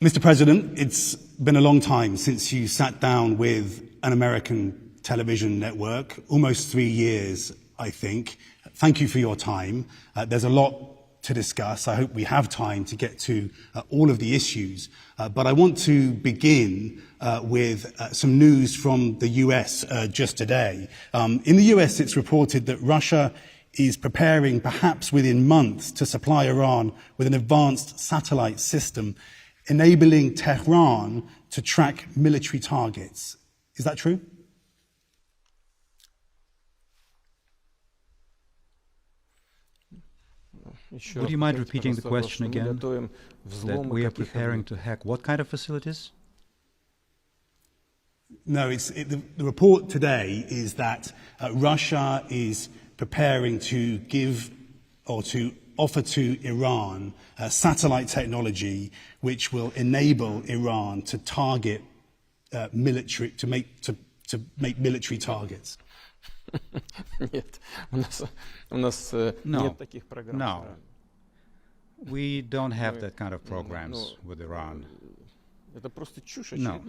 Mr. President, it's been a long time since you sat down with an American television network, almost 3 years, I think. Thank you for your time. There's a lot to discuss. I hope we have time to get to all of the issues. But I want to begin with some news from the US just today. In the US, it's reported that Russia is preparing, perhaps within months, to supply Iran with an advanced satellite system enabling Tehran to track military targets. Is that true? Would you mind repeating the question again? That we are preparing to hack what kind of facilities? No, the report today is that Russia is preparing to give or to offer to Iran satellite technology which will enable Iran to target military, to make military targets. No. We don't have that kind of programs with Iran. No,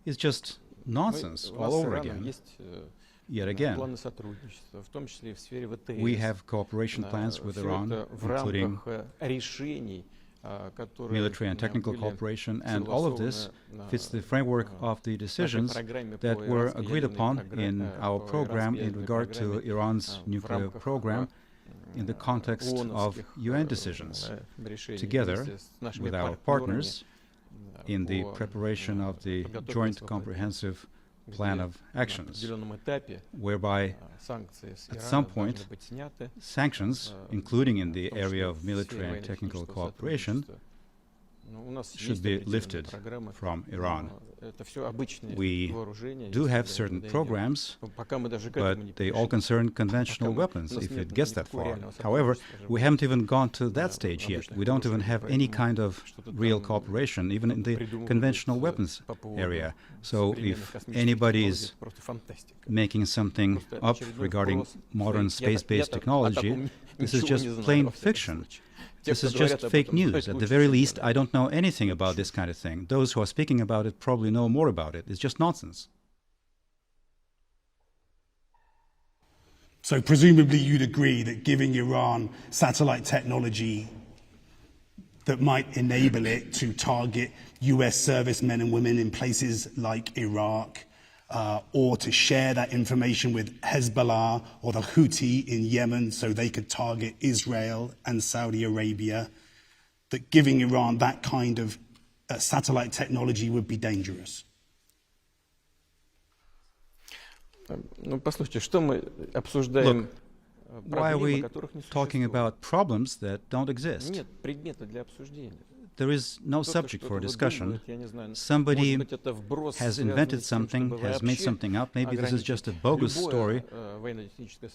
it's just nonsense all over again. Yet again, we have cooperation plans with Iran, including military and technical cooperation, and all of this fits the framework of the decisions that were agreed upon in our program in regard to Iran's nuclear program in the context of UN decisions, together with our partners in the preparation of the Joint Comprehensive Plan of Actions, whereby at some point sanctions, including in the area of military and technical cooperation, should be lifted from Iran. We do have certain programs, but they all concern conventional weapons, if it gets that far. However, we haven't even gone to that stage yet. We don't even have any kind of real cooperation, even in the conventional weapons area. So if anybody is making something up regarding modern space-based technology, this is just plain fiction. This is just fake news. At the very least, I don't know anything about this kind of thing. Those who are speaking about it probably know more about it. It's just nonsense. So presumably you'd agree that giving Iran satellite technology that might enable it to target US servicemen and women in places like Iraq, or to share that information with Hezbollah or the Houthi in Yemen so they could target Israel and Saudi Arabia, that giving Iran that kind of satellite technology would be dangerous? Look, why are we talking about problems that don't exist? There is no subject for discussion. Somebody has invented something, has made something up. Maybe this is just a bogus story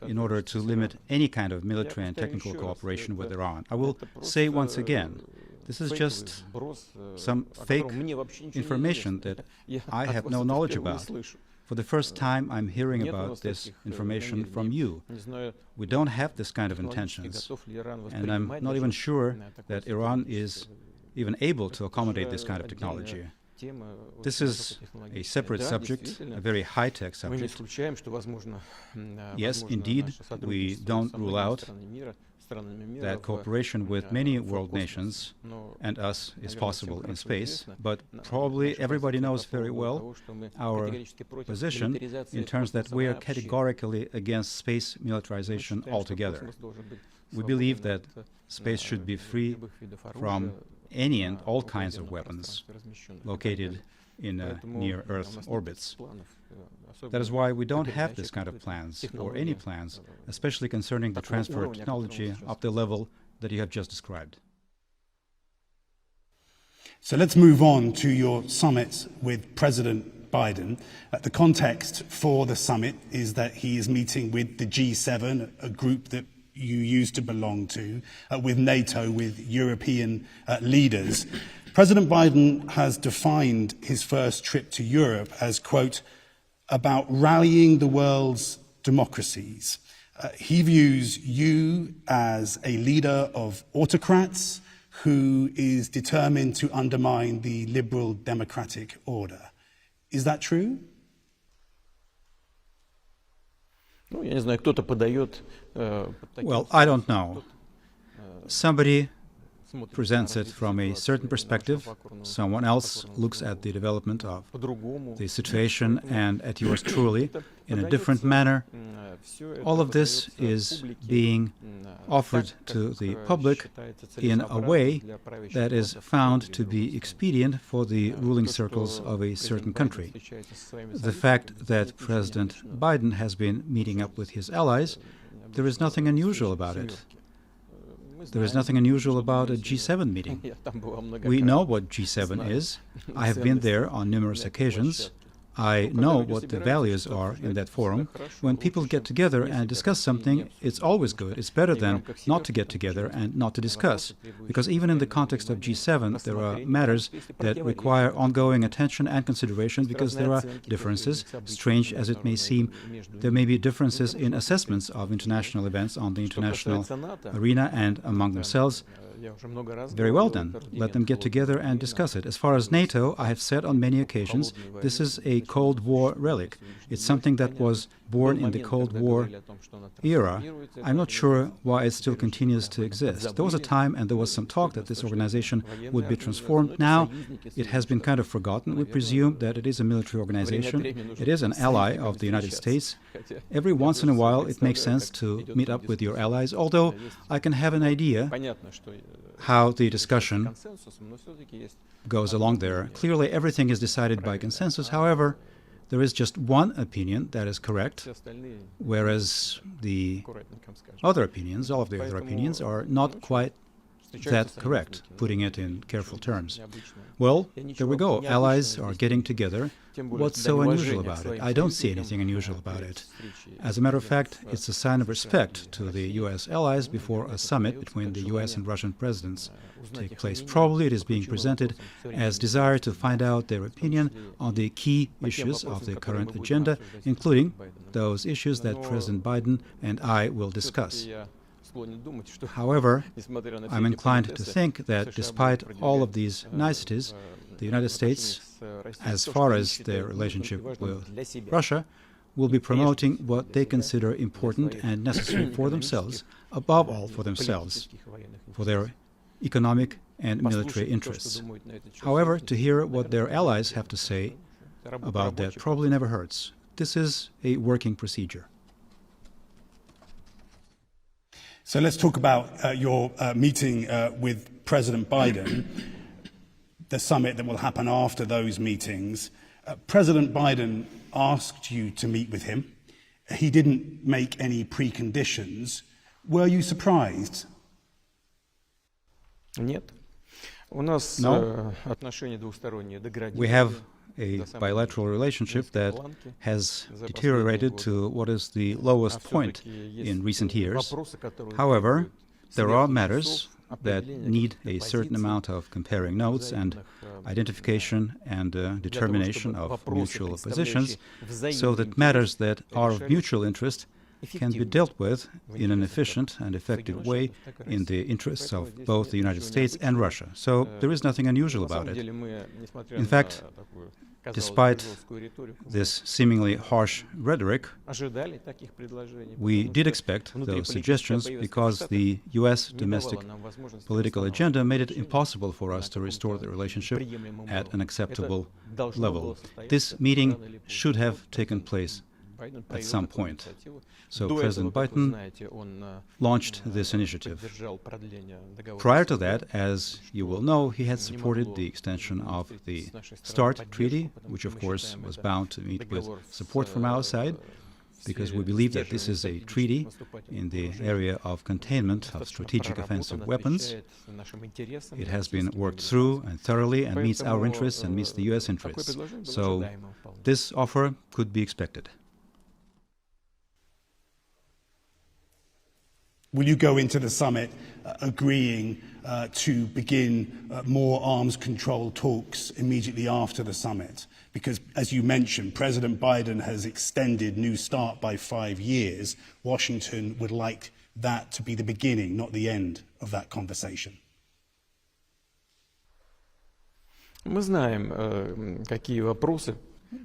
in order to limit any kind of military and technical cooperation with Iran. I will say once again, this is just some fake information that I have no knowledge about. For the first time, I'm hearing about this information from you. We don't have this kind of intentions, and I'm not even sure that Iran is even able to accommodate this kind of technology. This is a separate subject, a very high-tech subject. Yes, indeed, we don't rule out that cooperation with many world nations and us is possible in space, but probably everybody knows very well our position in terms that we are categorically against space militarization altogether. We believe that space should be free from any and all kinds of weapons located in near-Earth orbits. That is why we don't have this kind of plans, or any plans, especially concerning the transfer of technology up the level that you have just described. So let's move on to your summit with President Biden. The context for the summit is that he is meeting with the G7, a group that you used to belong to, with NATO, with European leaders. President Biden has defined his first trip to Europe as, quote, about rallying the world's democracies. He views you as a leader of autocrats who is determined to undermine the liberal democratic order. Is that true? Well, I don't know. Somebody presents it from a certain perspective, someone else looks at the development of the situation and at yours truly in a different manner. All of this is being offered to the public in a way that is found to be expedient for the ruling circles of a certain country. The fact that President Biden has been meeting up with his allies, there is nothing unusual about it. There is nothing unusual about a G7 meeting. We know what G7 is. I have been there on numerous occasions. I know what the values are in that forum. When people get together and discuss something, it's always good. It's better than not to get together and not to discuss. Because even in the context of G7, there are matters that require ongoing attention and consideration because there are differences, strange as it may seem. There may be differences in assessments of international events on the international arena and among themselves. Very well then, let them get together and discuss it. As far as NATO, I have said on many occasions, this is a Cold War relic. It's something that was born in the Cold War era. I'm not sure why it still continues to exist. There was a time and there was some talk that this organization would be transformed. Now it has been kind of forgotten. We presume that it is a military organization. It is an ally of the United States. Every once in a while it makes sense to meet up with your allies, although I can have an idea how the discussion goes along there. Clearly everything is decided by consensus. However, there is just one opinion that is correct, whereas the other opinions, all of the other opinions, are not quite that correct, putting it in careful terms. Well, there we go. Allies are getting together. What's so unusual about it? I don't see anything unusual about it. As a matter of fact, it's a sign of respect to the U.S. allies before a summit between the U.S. and Russian presidents take place. Probably it is being presented as desire to find out their opinion on the key issues of the current agenda, including those issues that President Biden and I will discuss. However, I'm inclined to think that despite all of these niceties, the United States, as far as their relationship with Russia, will be promoting what they consider important and necessary for themselves, above all for themselves, for their economic and military interests. However, to hear what their allies have to say about that probably never hurts. This is a working procedure. So let's talk about your meeting with President Biden, the summit that will happen after those meetings. President Biden asked you to meet with him. He didn't make any preconditions. Were you surprised? No. We have a bilateral relationship that has deteriorated to what is the lowest point in recent years. However, there are matters that need a certain amount of comparing notes and identification and determination of mutual positions, so that matters that are of mutual interest can be dealt with in an efficient and effective way in the interests of both the United States and Russia. So there is nothing unusual about it. In fact, despite this seemingly harsh rhetoric, we did expect those suggestions because the U.S. domestic political agenda made it impossible for us to restore the relationship at an acceptable level. This meeting should have taken place at some point. So President Biden launched this initiative. Prior to that, as you will know, he had supported the extension of the START treaty, which of course was bound to meet with support from our side, because we believe that this is a treaty in the area of containment of strategic offensive weapons. It has been worked through and thoroughly and meets our interests and meets the U.S. interests. So this offer could be expected. Will you go into the summit agreeing to begin more arms control talks immediately after the summit? Because, as you mentioned, President Biden has extended New START by 5 years. Washington would like that to be the beginning, not the end of that conversation.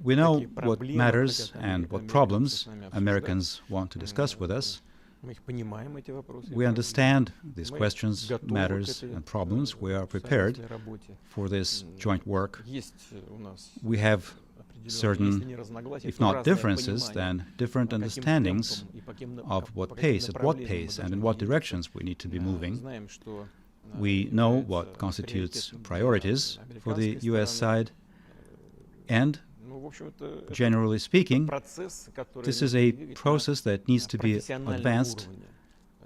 We know what matters and what problems Americans want to discuss with us. We understand these questions, matters, and problems. We are prepared for this joint work. We have certain, if not differences, then different understandings of what pace, at what pace, and in what directions we need to be moving. We know what constitutes priorities for the U.S. side, and generally speaking, this is a process that needs to be advanced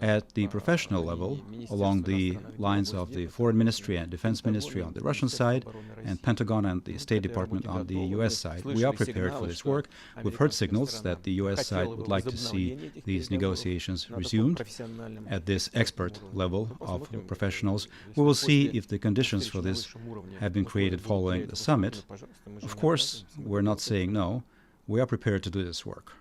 at the professional level, along the lines of the Foreign Ministry and Defense Ministry on the Russian side, and Pentagon and the State Department on the U.S. side. We are prepared for this work. We've heard signals that the U.S. side would like to see these negotiations resumed at this expert level of professionals. We will see if the conditions for this have been created following the summit. Of course, we're not saying no. We are prepared to do this work.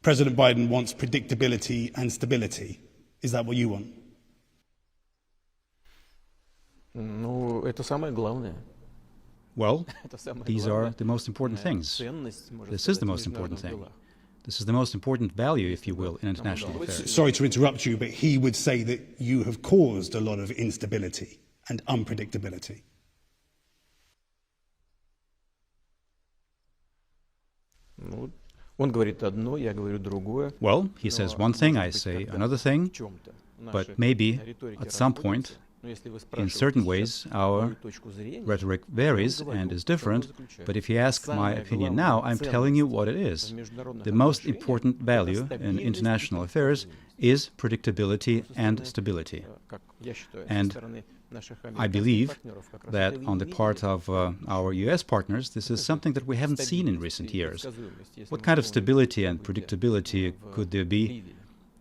President Biden wants predictability and stability. Is that what you want? Well, these are the most important things. This is the most important thing. This is the most important value, if you will, in international affairs. Sorry to interrupt you, but he would say that you have caused a lot of instability and unpredictability. Well, he says one thing, I say another thing, but maybe at some point, in certain ways, our rhetoric varies and is different, but if you ask my opinion now, I'm telling you what it is. The most important value in international affairs is predictability and stability. And I believe that on the part of our U.S. partners, this is something that we haven't seen in recent years. What kind of stability and predictability could there be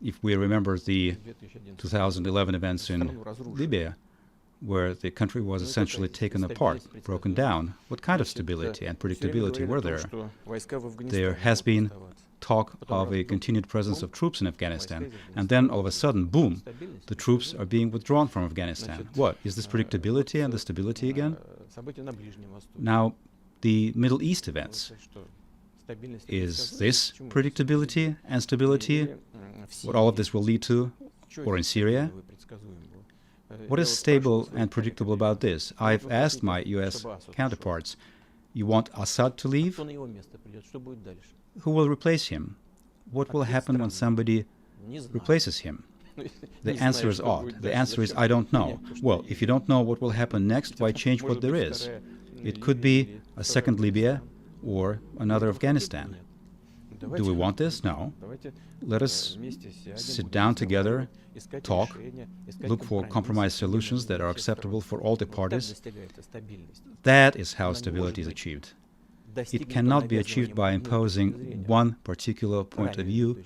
if we remember the 2011 events in Libya, where the country was essentially taken apart, broken down? What kind of stability and predictability were there? There has been talk of a continued presence of troops in Afghanistan, and then all of a sudden, boom, the troops are being withdrawn from Afghanistan. What? Is this predictability and the stability again? Now, the Middle East events. Is this predictability and stability what all of this will lead to? Or in Syria? What is stable and predictable about this? I've asked my U.S. counterparts, you want Assad to leave? Who will replace him? What will happen when somebody replaces him? The answer is odd. The answer is, I don't know. Well, if you don't know what will happen next, why change what there is? It could be a second Libya or another Afghanistan. Do we want this? No. Let us sit down together, talk, look for compromise solutions that are acceptable for all the parties. That is how stability is achieved. It cannot be achieved by imposing one particular point of view,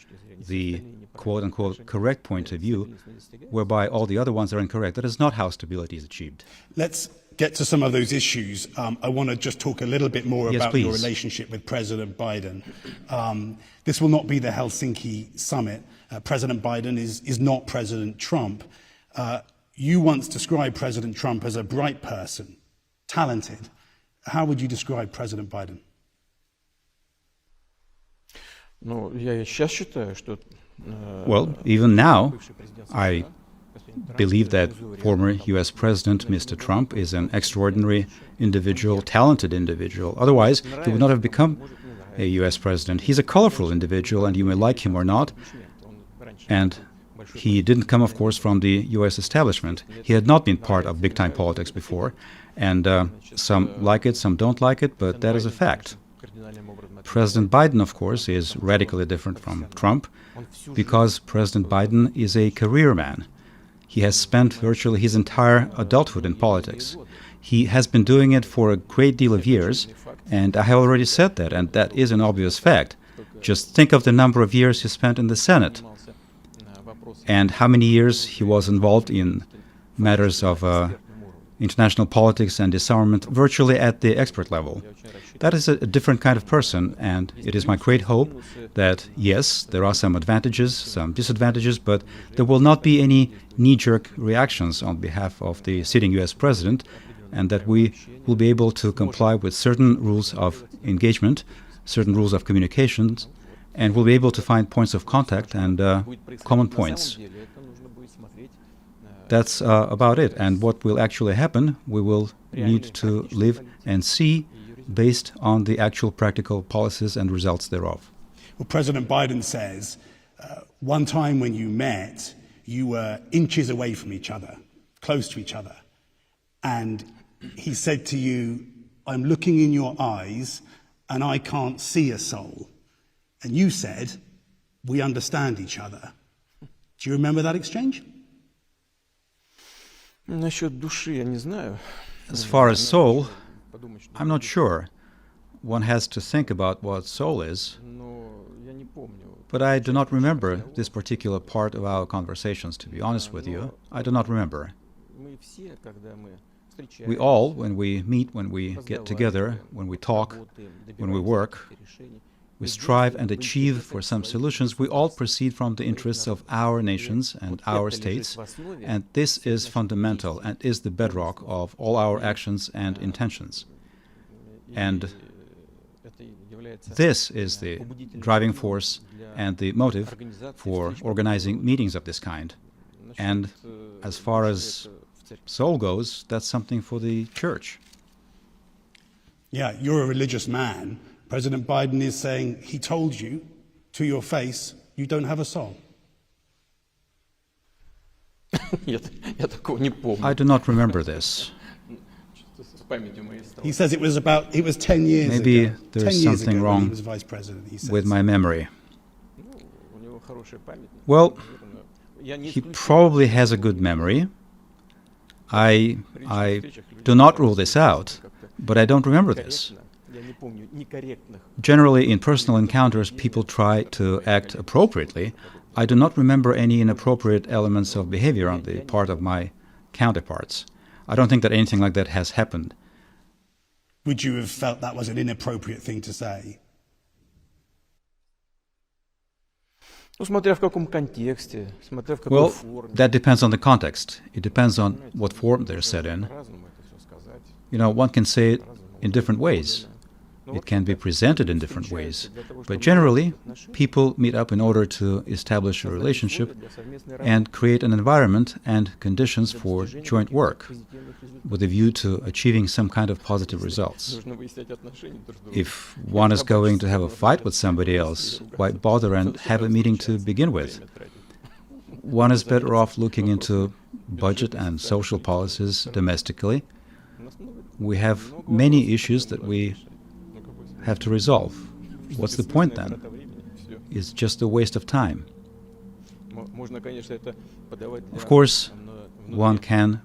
the quote-unquote correct point of view, whereby all the other ones are incorrect. That is not how stability is achieved. Let's get to some of those issues. I want to just talk a little bit more about please. Your relationship with President Biden. This will not be the Helsinki summit. President Biden is not President Trump. You once described President Trump as a bright person, talented. How would you describe President Biden? Well, even now, I believe that former U.S. President Mr. Trump is an extraordinary individual, talented individual. Otherwise, he would not have become a U.S. president. He's a colorful individual, and you may like him or not. And he didn't come, of course, from the U.S. establishment. He had not been part of big-time politics before. And some like it, some don't like it, but that is a fact. President Biden, of course, is radically different from Trump because President Biden is a career man. He has spent virtually his entire adulthood in politics. He has been doing it for a great deal of years, and I have already said that, and that is an obvious fact. Just think of the number of years he spent in the Senate, and how many years he was involved in matters of international politics and disarmament virtually at the expert level. That is a different kind of person, and it is my great hope that, yes, there are some advantages, some disadvantages, but there will not be any knee-jerk reactions on behalf of the sitting US president, and that we will be able to comply with certain rules of engagement, certain rules of communications, and we'll be able to find points of contact and common points. That's about it. And what will actually happen, we will need to live and see based on the actual practical policies and results thereof. Well, President Biden says one time when you met, you were inches away from each other, close to each other. And he said to you, I'm looking in your eyes and I can't see a soul. And you said, we understand each other. Do you remember that exchange? As far as soul, I'm not sure. One has to think about what soul is. But I do not remember this particular part of our conversations, to be honest with you. I do not remember. We all, when we meet, when we get together, when we talk, when we work, we strive and achieve for some solutions. We all proceed from the interests of our nations and our states, and this is fundamental and is the bedrock of all our actions and intentions. And this is the driving force and the motive for organizing meetings of this kind. And as far as soul goes, that's something for the church. Yeah, you're a religious man. President Biden is saying he told you to your face you don't have a soul. I do not remember this. He says it was 10 years Maybe ago. there's something wrong he was vice president, he says. with my memory. Well, he probably has a good memory. I do not rule this out, but I don't remember this. Generally, in personal encounters, people try to act appropriately. I do not remember any inappropriate elements of behavior on the part of my counterparts. I don't think that anything like that has happened. Would you have felt that was an inappropriate thing to say? Well, that depends on the context. It depends on what form they're said in. You know, one can say it in different ways. It can be presented in different ways. But generally, people meet up in order to establish a relationship and create an environment and conditions for joint work with a view to achieving some kind of positive results. If one is going to have a fight with somebody else, why bother and have a meeting to begin with? One is better off looking into budget and social policies domestically. We have many issues that we have to resolve. What's the point then? It's just a waste of time. Of course, one can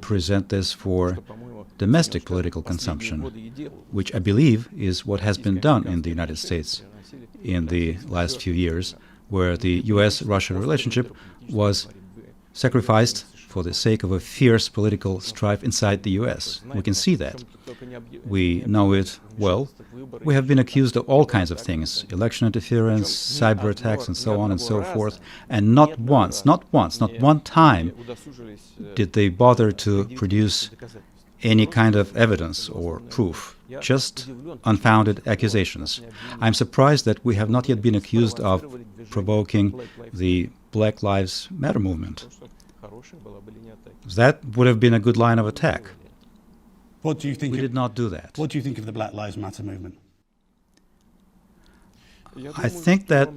present this for domestic political consumption, which I believe is what has been done in the United States in the last few years, where the US-Russia relationship was sacrificed for the sake of a fierce political strife inside the US. We can see that. We know it well. We have been accused of all kinds of things, election interference, cyber attacks, and so on and so forth, and not one time did they bother to produce any kind of evidence or proof, just unfounded accusations. I'm surprised that we have not yet been accused of provoking the Black Lives Matter movement. That would have been a good line of attack. What do you think? We did not do that. What do you think of the Black Lives Matter movement? I think that,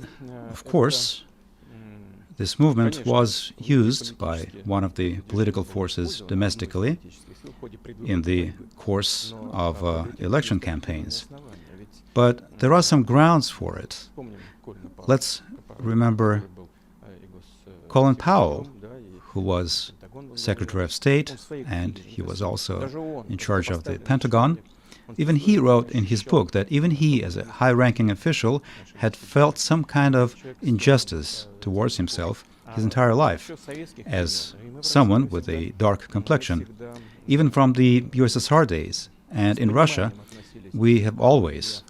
of course, this movement was used by one of the political forces domestically in the course of election campaigns. But there are some grounds for it. Let's remember Colin Powell, who was Secretary of State, and he was also in charge of the Pentagon. Even he wrote in his book that even he, as a high-ranking official, had felt some kind of injustice towards himself his entire life as someone with a dark complexion, even from the USSR days. And in Russia, we have always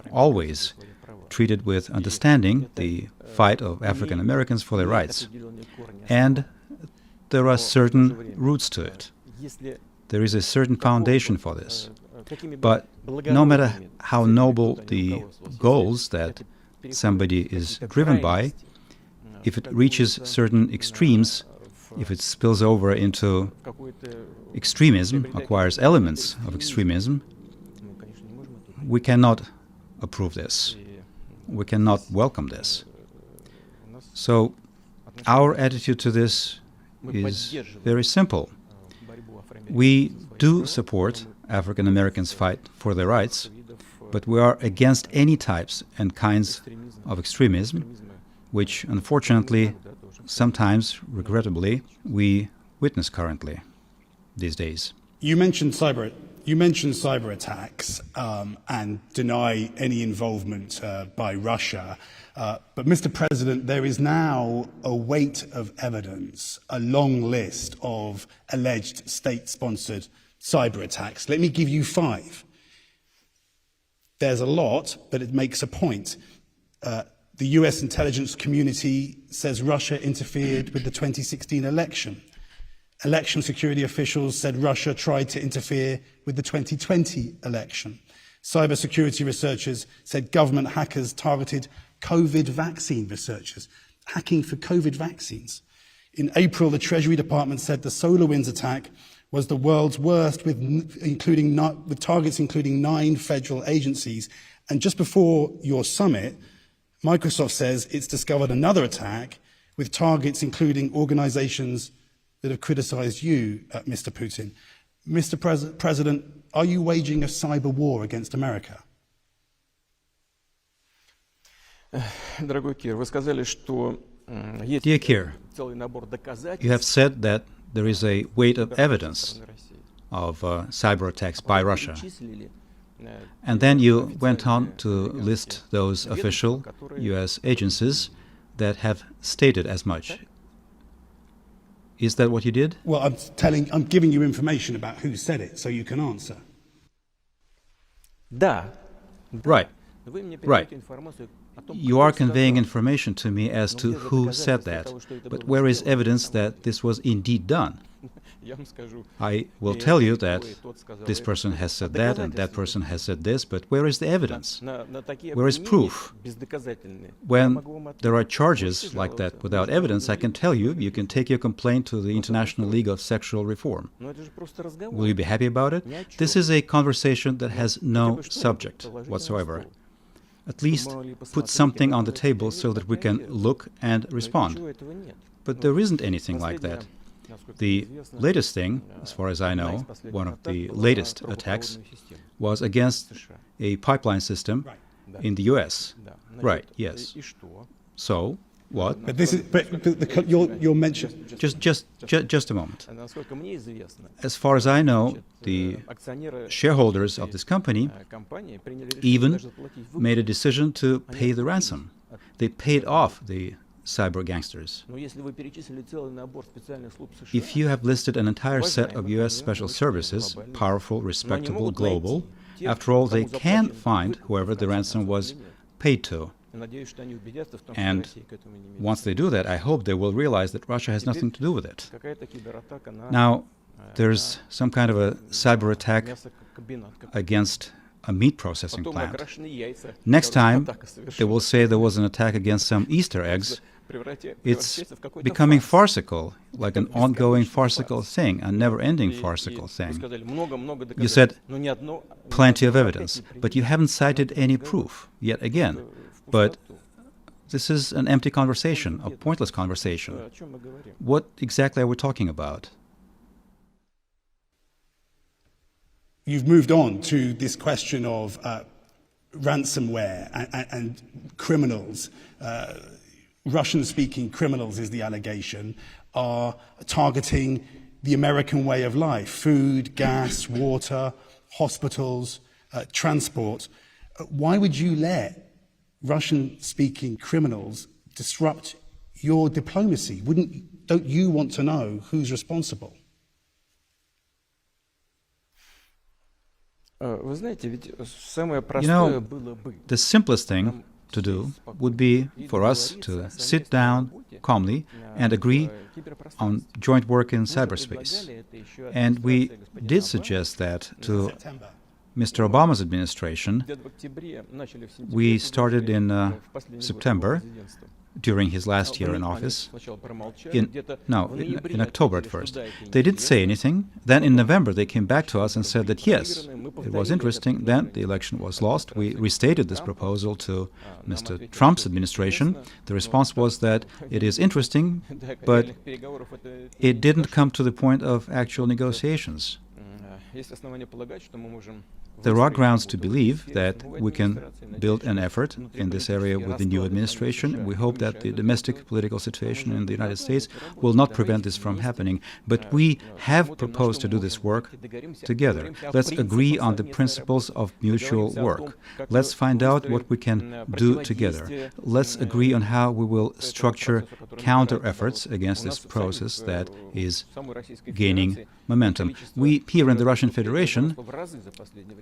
treated with understanding the fight of African Americans for their rights. And there are certain roots to it. There is a certain foundation for this. But no matter how noble the goals that somebody is driven by, if it reaches certain extremes, if it spills over into extremism, acquires elements of extremism, we cannot approve this. We cannot welcome this. So our attitude to this is very simple. We do support African Americans' fight for their rights, but we are against any types and kinds of extremism, which unfortunately, sometimes, regrettably, we witness currently these days. You mentioned cyber attacks and deny any involvement by Russia. But, Mr. President, there is now a weight of evidence, a long list of alleged state-sponsored cyber attacks. Let me give you 5. There's a lot, but it makes a point. The US intelligence community says Russia interfered with the 2016 election. Election security officials said Russia tried to interfere with the 2020 election. Cybersecurity researchers said government hackers targeted COVID vaccine researchers, hacking for COVID vaccines. In April, the Treasury Department said the SolarWinds attack was the world's worst, with targets including 9 federal agencies. And just before your summit, Microsoft says it's discovered another attack with targets including organizations that have criticized you, Mr. Putin. Mr. President, are you waging a cyber war against America? Dear Keir, you have said that there is a weight of evidence of cyber attacks by Russia. And then you went on to list those official US agencies that have stated as much. Is that what you did? Well, I'm giving you information about who said it, so you can answer. Right. You are conveying information to me as to who said that, but where is evidence that this was indeed done? I will tell you that this person has said that and that person has said this, but where is the evidence? Where is proof? When there are charges like that without evidence, I can tell you, you can take your complaint to the International League of Sexual Reform. Will you be happy about it? This is a conversation that has no subject whatsoever. At least put something on the table so that we can look and respond. But there isn't anything like that. The latest thing, as far as I know, one of the latest attacks, was against a pipeline system in the US. Right, yes. So, what? But this is, you'll mention... Just a moment. As far as I know, the shareholders of this company even made a decision to pay the ransom. They paid off the cyber gangsters. If you have listed an entire set of US special services, powerful, respectable, global, after all, they can find whoever the ransom was paid to. And once they do that, I hope they will realize that Russia has nothing to do with it. Now, there's some kind of a cyber attack against a meat processing plant. Next time, they will say there was an attack against some Easter eggs. It's becoming farcical, like an ongoing farcical thing, a never-ending farcical thing. You said plenty of evidence, but you haven't cited any proof, yet again. But this is an empty conversation, a pointless conversation. What exactly are we talking about? You've moved on to this question of ransomware and criminals. Russian-speaking criminals, is the allegation, are targeting the American way of life: food, gas, water, hospitals, transport. Why would you let Russian-speaking criminals disrupt your diplomacy? Don't you want to know who's responsible? You know, the simplest thing to do would be for us to sit down calmly and agree on joint work in cyberspace. And we did suggest that to Mr. Obama's administration. We started in September, during his last year in office, in October at first. They didn't say anything. Then in November they came back to us and said that yes, it was interesting. Then the election was lost. We restated this proposal to Mr. Trump's administration. The response was that it is interesting, but it didn't come to the point of actual negotiations. There are grounds to believe that we can build an effort in this area with the new administration. We hope that the domestic political situation in the United States will not prevent this from happening. But we have proposed to do this work together. Let's agree on the principles of mutual work. Let's find out what we can do together. Let's agree on how we will structure counter efforts against this process that is gaining momentum. We here in the Russian Federation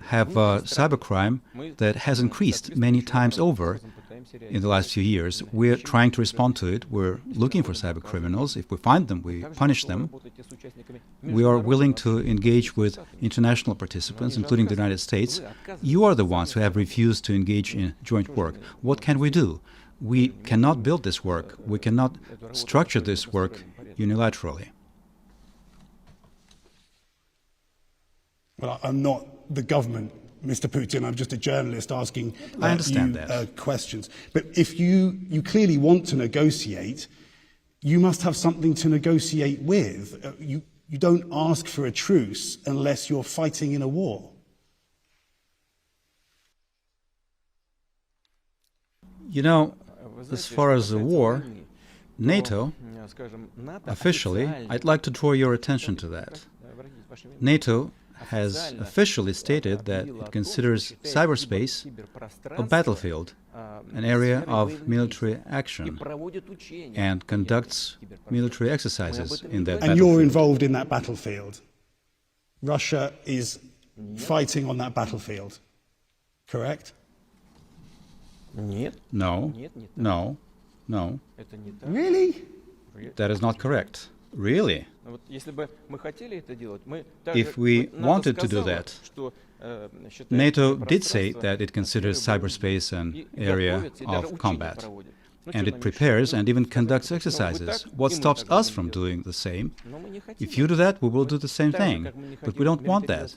have cybercrime that has increased many times over in the last few years. We're trying to respond to it. We're looking for cyber criminals. If we find them, we punish them. We are willing to engage with international participants, including the United States. You are the ones who have refused to engage in joint work. What can we do? We cannot build this work. We cannot structure this work unilaterally. Well, I'm not the government, Mr. Putin. I'm just a journalist asking I understand that. Questions. But if you clearly want to negotiate, you must have something to negotiate with. You don't ask for a truce unless you're fighting in a war. You know, as far as the war, NATO, officially, I'd like to draw your attention to that. NATO has officially stated that it considers cyberspace a battlefield, an area of military action, and conducts military exercises in that battlefield. And you're involved in that battlefield. Russia is fighting on that battlefield, correct? No, no, no. Really? That is not correct. Really? If we wanted to do that, NATO did say that it considers cyberspace an area of combat, and it prepares and even conducts exercises. What stops us from doing the same? If you do that, we will do the same thing, but we don't want that.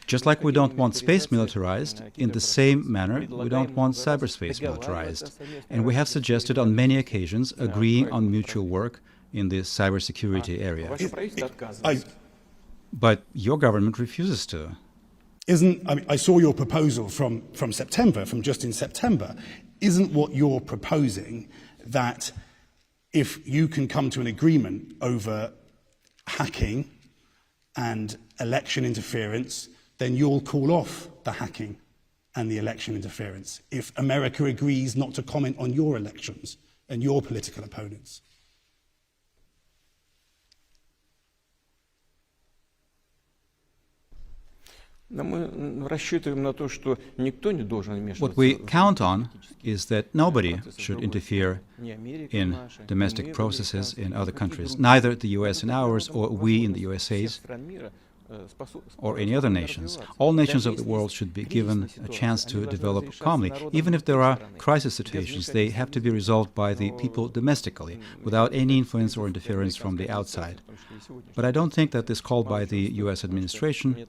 Just like we don't want space militarized, in the same manner, we don't want cyberspace militarized. And we have suggested on many occasions agreeing on mutual work in the cybersecurity area. But your government refuses to. I saw your proposal from September, from just in September. Isn't what you're proposing that if you can come to an agreement over hacking and election interference, then you'll call off the hacking and the election interference if America agrees not to comment on your elections and your political opponents? What we count on is that nobody should interfere in domestic processes in other countries, neither the US in ours or we in the USA's or any other nations. All nations of the world should be given a chance to develop calmly. Even if there are crisis situations, they have to be resolved by the people domestically, without any influence or interference from the outside. But I don't think that this call by the US administration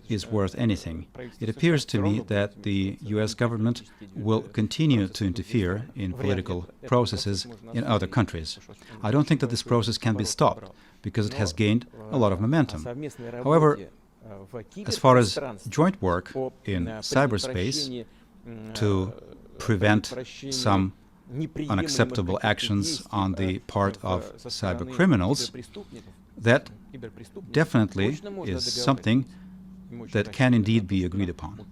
is worth anything. It appears to me that the US government will continue to interfere in political processes in other countries. I don't think that this process can be stopped, because it has gained a lot of momentum. However, as far as joint work in cyberspace to prevent some unacceptable actions on the part of cyber criminals, that definitely is something that can indeed be agreed upon.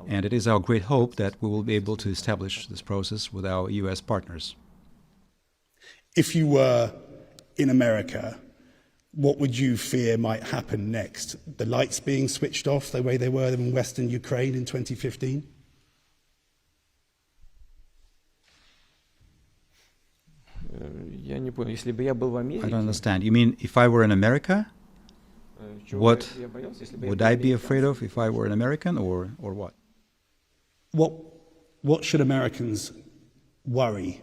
And it is our great hope that we will be able to establish this process with our US partners. If you were in America, what would you fear might happen next? The lights being switched off the way they were in Western Ukraine in 2015? I don't understand. You mean if I were in America? What would I be afraid of if I were an American, or what? What should Americans worry?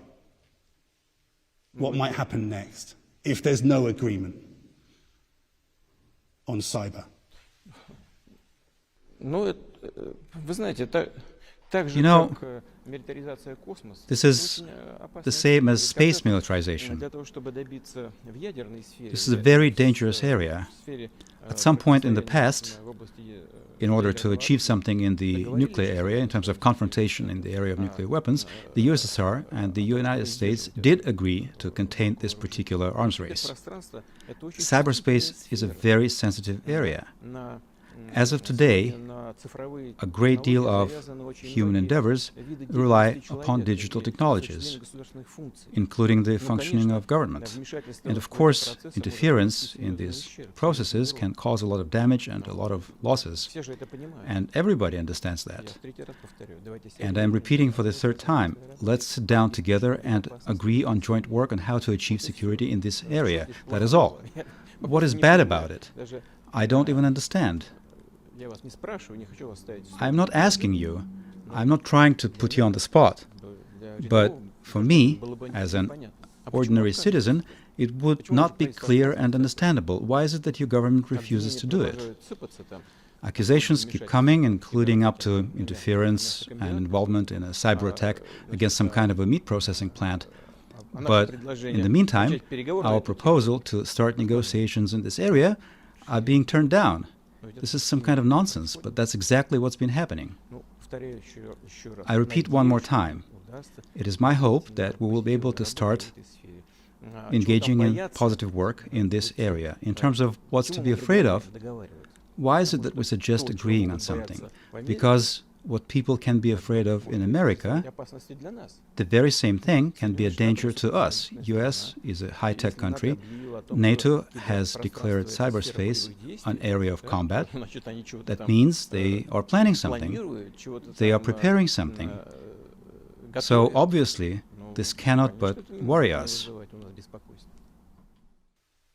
What might happen next if there's no agreement on cyber? You know, this is the same as space militarization. This is a very dangerous area. At some point in the past, in order to achieve something in the nuclear area, in terms of confrontation in the area of nuclear weapons, the USSR and the United States did agree to contain this particular arms race. Cyberspace is a very sensitive area. As of today, a great deal of human endeavors rely upon digital technologies, including the functioning of government. And of course, interference in these processes can cause a lot of damage and a lot of losses. And everybody understands that. And I'm repeating for the third time, let's sit down together and agree on joint work on how to achieve security in this area. That is all. What is bad about it? I don't even understand. I'm not asking you. I'm not trying to put you on the spot. But for me, as an ordinary citizen, it would not be clear and understandable. Why is it that your government refuses to do it? Accusations keep coming, including up to interference and involvement in a cyber attack against some kind of a meat processing plant. But in the meantime, our proposal to start negotiations in this area are being turned down. This is some kind of nonsense, but that's exactly what's been happening. I repeat one more time. It is my hope that we will be able to start engaging in positive work in this area. In terms of what's to be afraid of, why is it that we suggest agreeing on something? Because what people can be afraid of in America, the very same thing can be a danger to us. US is a high-tech country. NATO has declared cyberspace an area of combat. That means they are planning something. They are preparing something. So obviously, this cannot but worry us.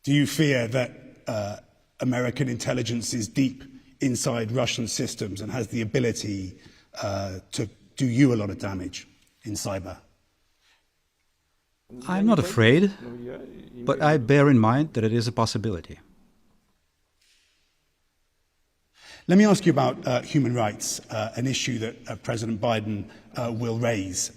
Do you fear that American intelligence is deep inside Russian systems and has the ability to do you a lot of damage in cyber? I'm not afraid, but I bear in mind that it is a possibility. Let me ask you about human rights, an issue that President Biden will raise.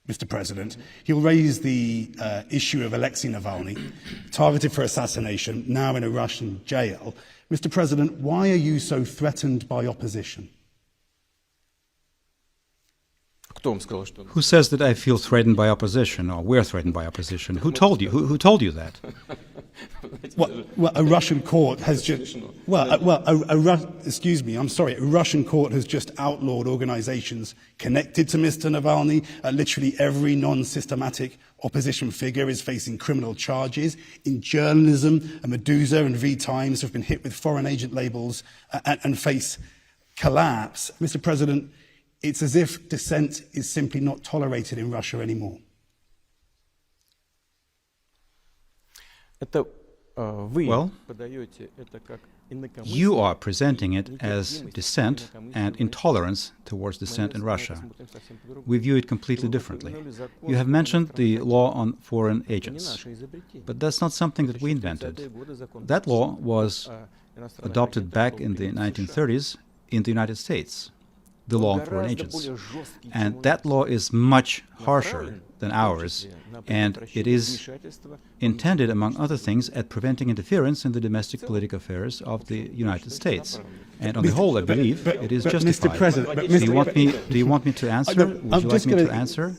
Mr. President, he'll raise the issue of Alexei Navalny, targeted for assassination, now in a Russian jail. Mr. President, why are you so threatened by opposition? Who says that I feel threatened by opposition, or we're threatened by opposition? Who told you? Who told you that? Well, a Russian court has just... excuse me, I'm sorry. A Russian court has just outlawed organizations connected to Mr. Navalny. Literally every non-systematic opposition figure is facing criminal charges. In journalism, Medusa and V-Times have been hit with foreign agent labels and face collapse. Mr. President, it's as if dissent is simply not tolerated in Russia anymore. Well, you are presenting it as dissent and intolerance towards dissent in Russia. We view it completely differently. You have mentioned the law on foreign agents, but that's not something that we invented. That law was adopted back in the 1930s in the United States, the law on foreign agents. And that law is much harsher than ours, and it is intended, among other things, at preventing interference in the domestic political affairs of the United States. And on the whole, I believe it is justified. Mr. President, do you want me to answer? Would you like me to answer?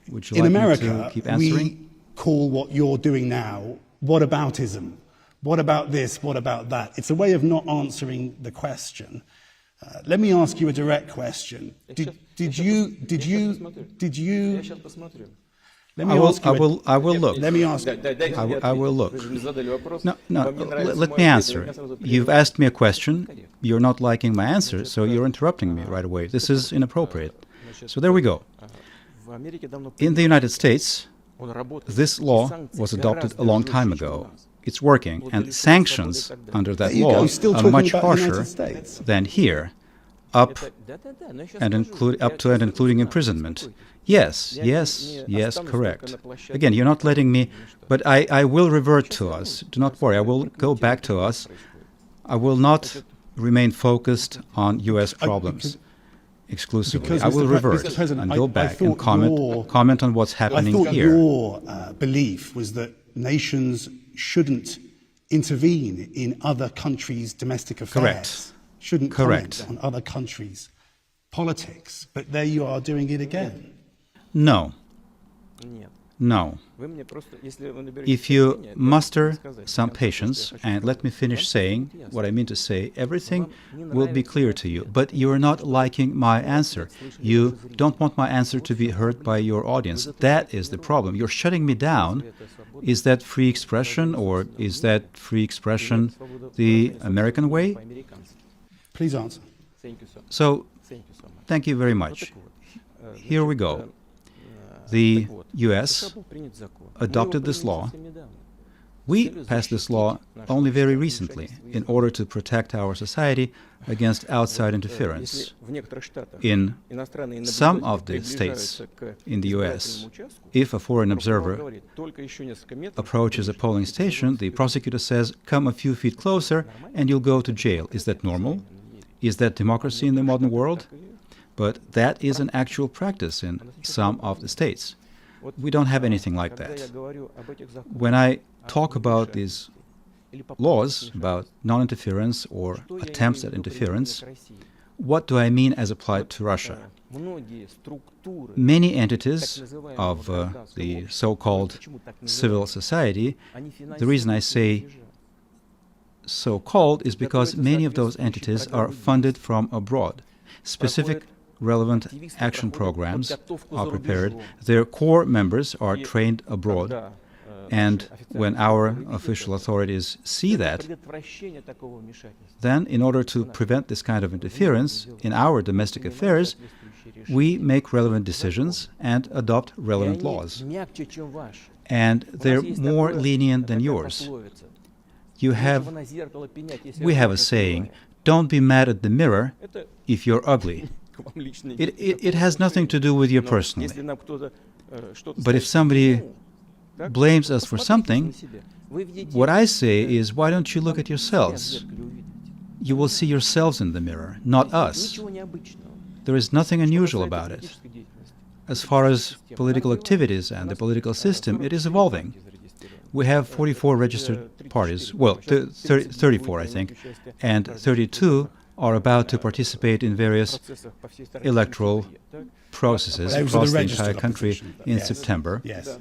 Would you like me to keep answering? We call what you're doing now whataboutism. What about this? What about that? It's a way of not answering the question. Let me ask you a direct question. Did you I will look. Let me ask. I will look. No, let me answer. You've asked me a question. You're not liking my answer, so you're interrupting me right away. This is inappropriate. So there we go. In the United States, this law was adopted a long time ago. It's working, and sanctions under that law are much harsher than here, up and including imprisonment. Yes, correct. Again, you're not letting me, but I will revert to us. Do not worry, I will go back to us. I will not remain focused on U.S. problems exclusively. I will revert and go back and comment on what's happening here. I thought your belief was that nations shouldn't intervene in other countries' domestic affairs. Correct. Shouldn't comment on other countries' politics. But there you are doing it again. No. If you muster some patience and let me finish saying what I mean to say, everything will be clear to you. But you're not liking my answer. You don't want my answer to be heard by your audience. That is the problem. You're shutting me down. Is that free expression, or is that free expression the American way? Please answer. So, thank you very much. Here we go. The U.S. adopted this law. We passed this law only very recently in order to protect our society against outside interference. In some of the states in the U.S., if a foreign observer approaches a polling station, the prosecutor says, "Come a few feet closer and you'll go to jail." Is that normal? Is that democracy in the modern world? But that is an actual practice in some of the states. We don't have anything like that. When I talk about these laws, about non-interference or attempts at interference, what do I mean as applied to Russia? Many entities of the so-called civil society, the reason I say so-called is because many of those entities are funded from abroad. Specific relevant action programs are prepared. Their core members are trained abroad. And when our official authorities see that, then in order to prevent this kind of interference in our domestic affairs, we make relevant decisions and adopt relevant laws. And they're more lenient than yours. We have a saying, "Don't be mad at the mirror if you're ugly." It has nothing to do with you personally. But if somebody blames us for something, what I say is, why don't you look at yourselves? You will see yourselves in the mirror, not us. There is nothing unusual about it. As far as political activities and the political system, it is evolving. We have 44 registered parties, well, 34, I think, and 32 are about to participate in various electoral processes across the entire country in September. Yes.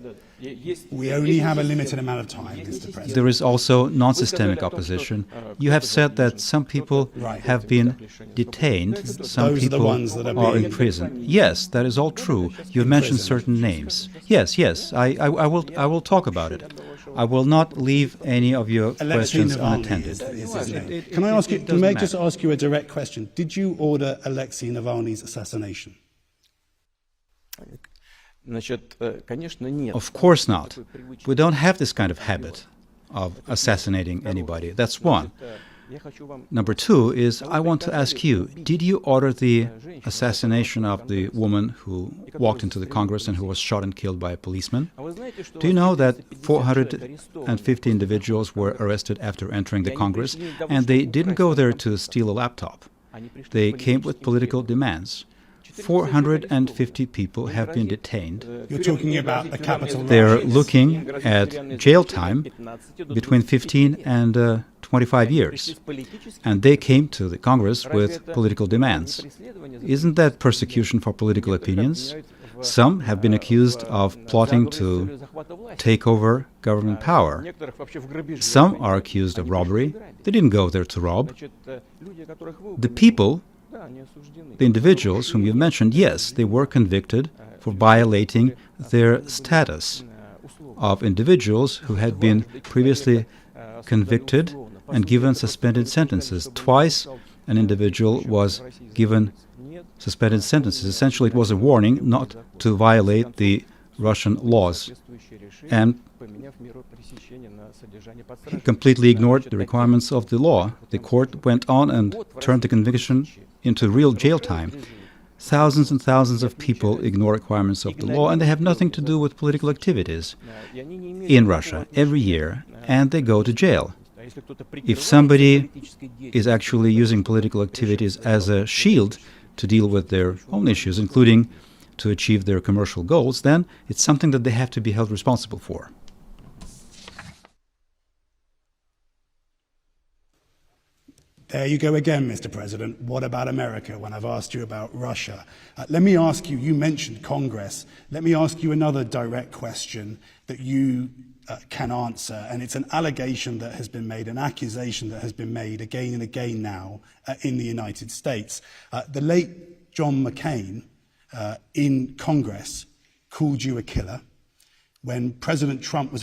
We only have a limited amount of time, Mr. President. There is also non-systemic opposition. You have said that some people have been detained, some people are in prison. Yes, that is all true. You've mentioned certain names. Yes, I will talk about it. I will not leave any of your questions unattended. Can I ask you? Can I just ask you a direct question? Did you order Alexei Navalny's assassination? Of course not. We don't have this kind of habit of assassinating anybody. That's one. Number two is, I want to ask you, did you order the assassination of the woman who walked into the Congress and who was shot and killed by a policeman? Do you know that 450 individuals were arrested after entering the Congress, and they didn't go there to steal a laptop? They came with political demands. 450 people have been detained. You're talking about the capital. They're looking at jail time between 15 and 25 years. And they came to the Congress with political demands. Isn't that persecution for political opinions? Some have been accused of plotting to take over government power. Some are accused of robbery. They didn't go there to rob. The people, the individuals whom you mentioned, yes, they were convicted for violating their status of individuals who had been previously convicted and given suspended sentences. Twice an individual was given suspended sentences. Essentially, it was a warning not to violate the Russian laws. And he completely ignored the requirements of the law. The court went on and turned the conviction into real jail time. Thousands and thousands of people ignore requirements of the law, and they have nothing to do with political activities in Russia every year, and they go to jail. If somebody is actually using political activities as a shield to deal with their own issues, including to achieve their commercial goals, then it's something that they have to be held responsible for. There you go again, Mr. President. What about America when I've asked you about Russia? Let me ask you, you mentioned Congress. Let me ask you another direct question that you can answer, and it's an allegation that has been made, an accusation that has been made again and again now in the United States. The late John McCain in Congress called you a killer. When President Trump was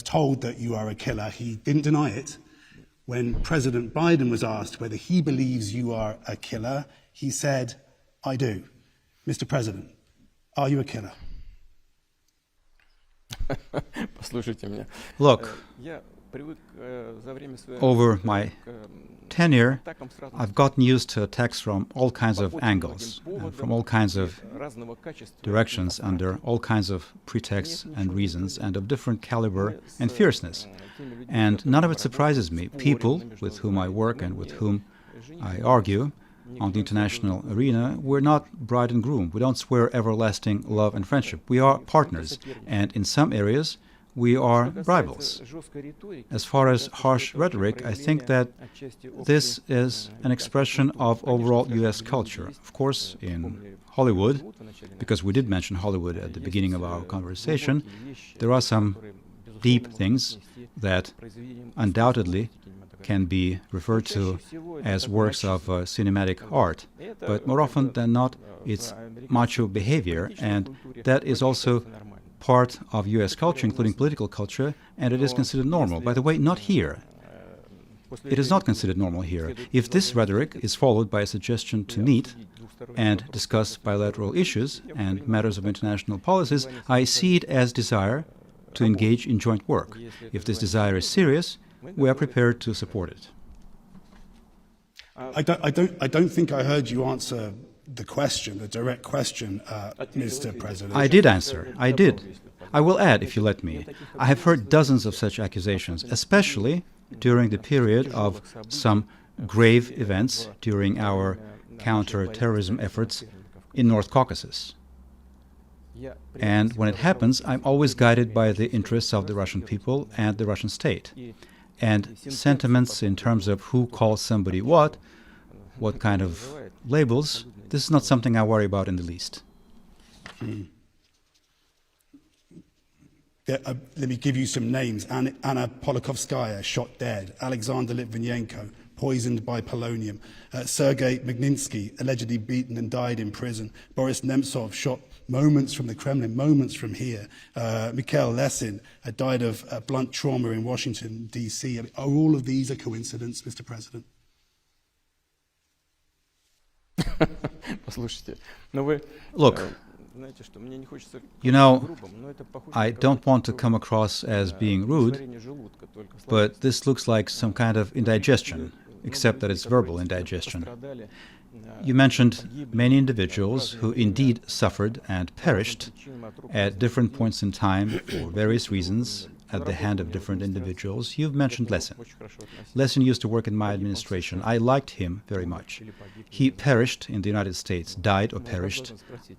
told that you are a killer, he didn't deny it. When President Biden was asked whether he believes you are a killer, he said, I do. Mr. President, are you a killer? Look, over my tenure, I've gotten used to attacks from all kinds of angles, and from all kinds of directions, under all kinds of pretexts and reasons, and of different caliber and fierceness. And none of it surprises me. People with whom I work and with whom I argue on the international arena, we're not bride and groom. We don't swear everlasting love and friendship. We are partners, and in some areas, we are rivals. As far as harsh rhetoric, I think that this is an expression of overall U.S. culture. Of course, in Hollywood, because we did mention Hollywood at the beginning of our conversation, there are some deep things that undoubtedly can be referred to as works of cinematic art. But more often than not, it's macho behavior, and that is also part of U.S. culture, including political culture, and it is considered normal. By the way, not here. It is not considered normal here. If this rhetoric is followed by a suggestion to meet and discuss bilateral issues and matters of international policies, I see it as desire to engage in joint work. If this desire is serious, we are prepared to support it. I don't think I heard you answer the question, the direct question, Mr. President. I did answer. I did. I will add, if you let me. I have heard dozens of such accusations, especially during the period of some grave events during our counter-terrorism efforts in North Caucasus. And when it happens, I'm always guided by the interests of the Russian people and the Russian state. And sentiments in terms of who calls somebody what kind of labels, this is not something I worry about in the least. Let me give you some names. Anna Politkovskaya, shot dead. Alexander Litvinenko, poisoned by polonium. Sergei Magnitsky, allegedly beaten and died in prison. Boris Nemtsov, shot moments from the Kremlin, moments from here. Mikhail Lesin died of blunt trauma in Washington, D.C. Are all of these a coincidence, Mr. President? Look, you know, I don't want to come across as being rude, but this looks like some kind of indigestion, except that it's verbal indigestion. You mentioned many individuals who indeed suffered and perished at different points in time for various reasons at the hand of different individuals. You've mentioned Lesin. Lesin used to work in my administration. I liked him very much. He perished in the United States, died or perished.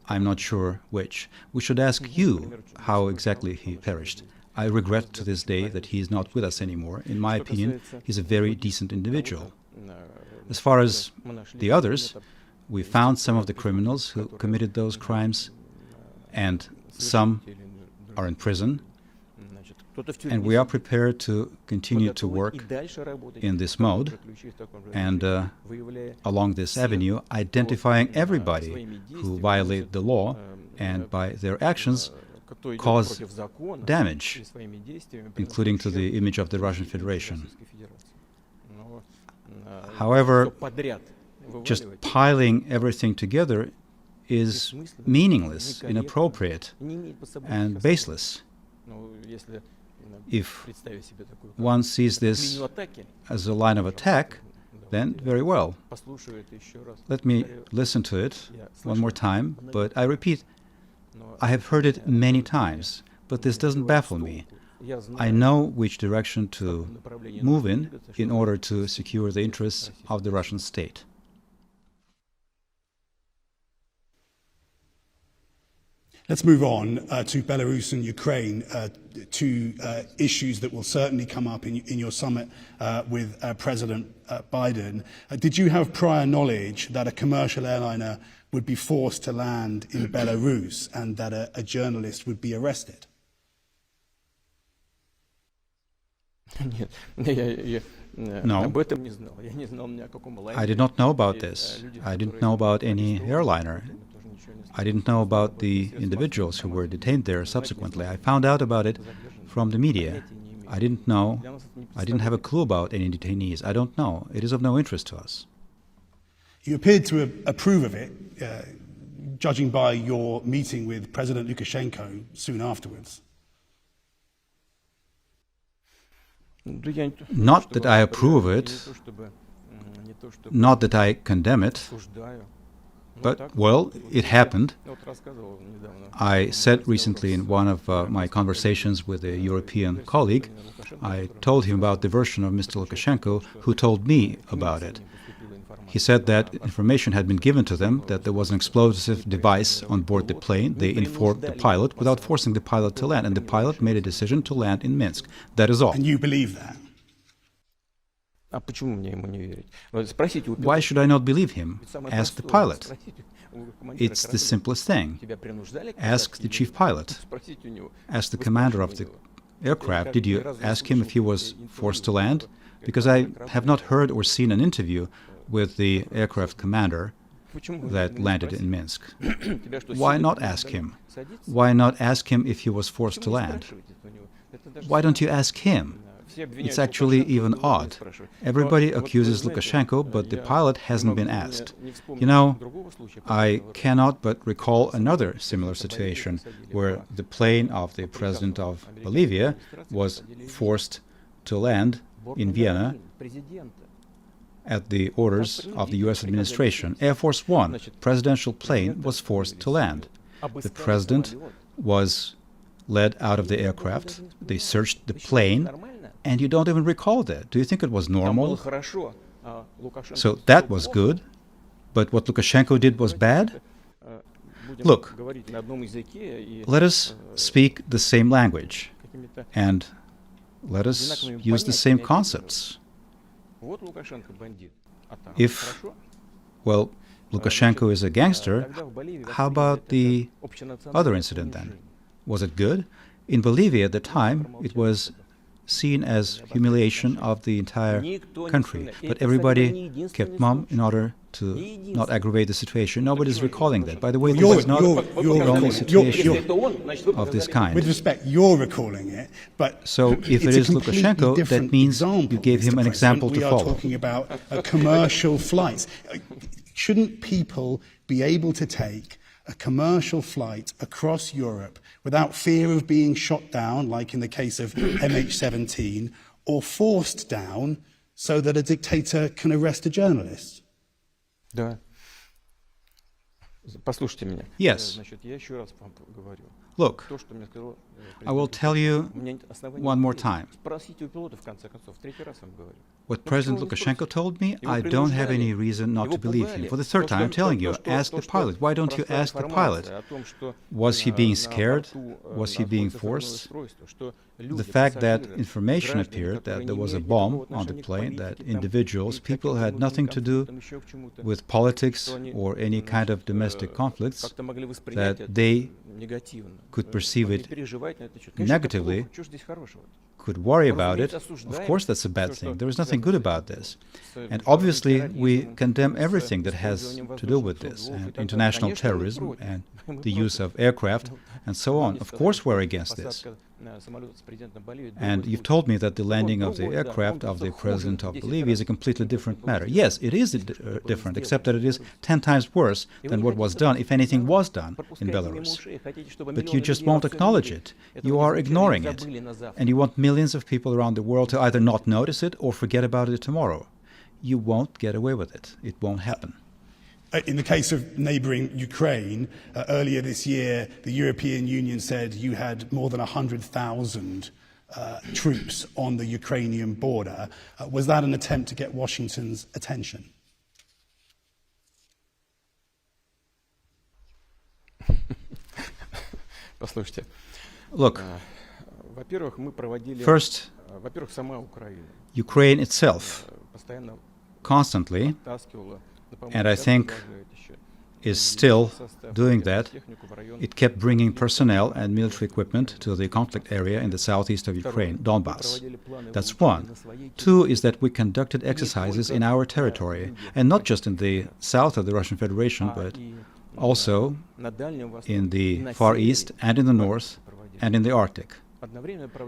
I'm not sure which. We should ask you how exactly he perished. I regret to this day that he is not with us anymore. In my opinion, he's a very decent individual. As far as the others, we found some of the criminals who committed those crimes, and some are in prison. And we are prepared to continue to work in this mode and along this avenue, identifying everybody who violated the law and by their actions cause damage, including to the image of the Russian Federation. However, just piling everything together is meaningless, inappropriate, and baseless. If one sees this as a line of attack, then very well. Let me listen to it one more time, but I repeat, I have heard it many times, but this doesn't baffle me. I know which direction to move in order to secure the interests of the Russian state. Let's move on to Belarus and Ukraine, two issues that will certainly come up in your summit with President Biden. Did you have prior knowledge that a commercial airliner would be forced to land in Belarus and that a journalist would be arrested? No, I did not know about this. I didn't know about any airliner. I didn't know about the individuals who were detained there subsequently. I found out about it from the media. I didn't know. I didn't have a clue about any detainees. I don't know. It is of no interest to us. You appeared to approve of it, judging by your meeting with President Lukashenko soon afterwards. Not that I approve of it, not that I condemn it, but, well, it happened. I said recently in one of my conversations with a European colleague, I told him about the version of Mr. Lukashenko, who told me about it. He said that information had been given to them, that there was an explosive device on board the plane. They informed the pilot without forcing the pilot to land, and the pilot made a decision to land in Minsk. That is all. And you believe that? Why should I not believe him? Ask the pilot. It's the simplest thing. Ask the chief pilot. Ask the commander of the aircraft. Did you ask him if he was forced to land? Because I have not heard or seen an interview with the aircraft commander that landed in Minsk. Why not ask him? Why not ask him if he was forced to land? Why don't you ask him? It's actually even odd. Everybody accuses Lukashenko, but the pilot hasn't been asked. You know, I cannot but recall another similar situation where the plane of the president of Bolivia was forced to land in Vienna at the orders of the U.S. administration. Air Force One, presidential plane, was forced to land. The president was led out of the aircraft. They searched the plane, and you don't even recall that. Do you think it was normal? So that was good, but what Lukashenko did was bad? Look, let us speak the same language, and let us use the same concepts. If, well, Lukashenko is a gangster, how about the other incident then? Was it good? In Bolivia at the time, it was seen as humiliation of the entire country. But everybody kept mum in order to not aggravate the situation. Nobody's recalling that. By the way, this is not the only situation of this kind. With respect, you're recalling it, but so if it is Lukashenko, that means you gave him an example to follow. We are talking about commercial flights. Shouldn't people be able to take a commercial flight across Europe without fear of being shot down, like in the case of MH17, or forced down so that a dictator can arrest a journalist? Yes. Look, I will tell you one more time. What President Lukashenko told me, I don't have any reason not to believe him. For the third time, I'm telling you, ask the pilot. Why don't you ask the pilot? Was he being scared? Was he being forced? The fact that information appeared that there was a bomb on the plane, that individuals, people who had nothing to do with politics or any kind of domestic conflicts, that they could perceive it negatively, could worry about it. Of course, that's a bad thing. There is nothing good about this. And obviously, we condemn everything that has to do with this, and international terrorism, and the use of aircraft, and so on. Of course, we're against this. And you've told me that the landing of the aircraft of the president of Bolivia is a completely different matter. Yes, it is different, except that it is 10 times worse than what was done, if anything was done, in Belarus. But you just won't acknowledge it. You are ignoring it. And you want millions of people around the world to either not notice it or forget about it tomorrow. You won't get away with it. It won't happen. In the case of neighbouring Ukraine, earlier this year, the European Union said you had more than 100,000 troops on the Ukrainian border. Was that an attempt to get Washington's attention? Look, first, Ukraine itself constantly, and I think is still doing that. It kept bringing personnel and military equipment to the conflict area in the southeast of Ukraine, Donbass. That's one. Two is that we conducted exercises in our territory, and not just in the south of the Russian Federation, but also in the Far East and in the north and in the Arctic.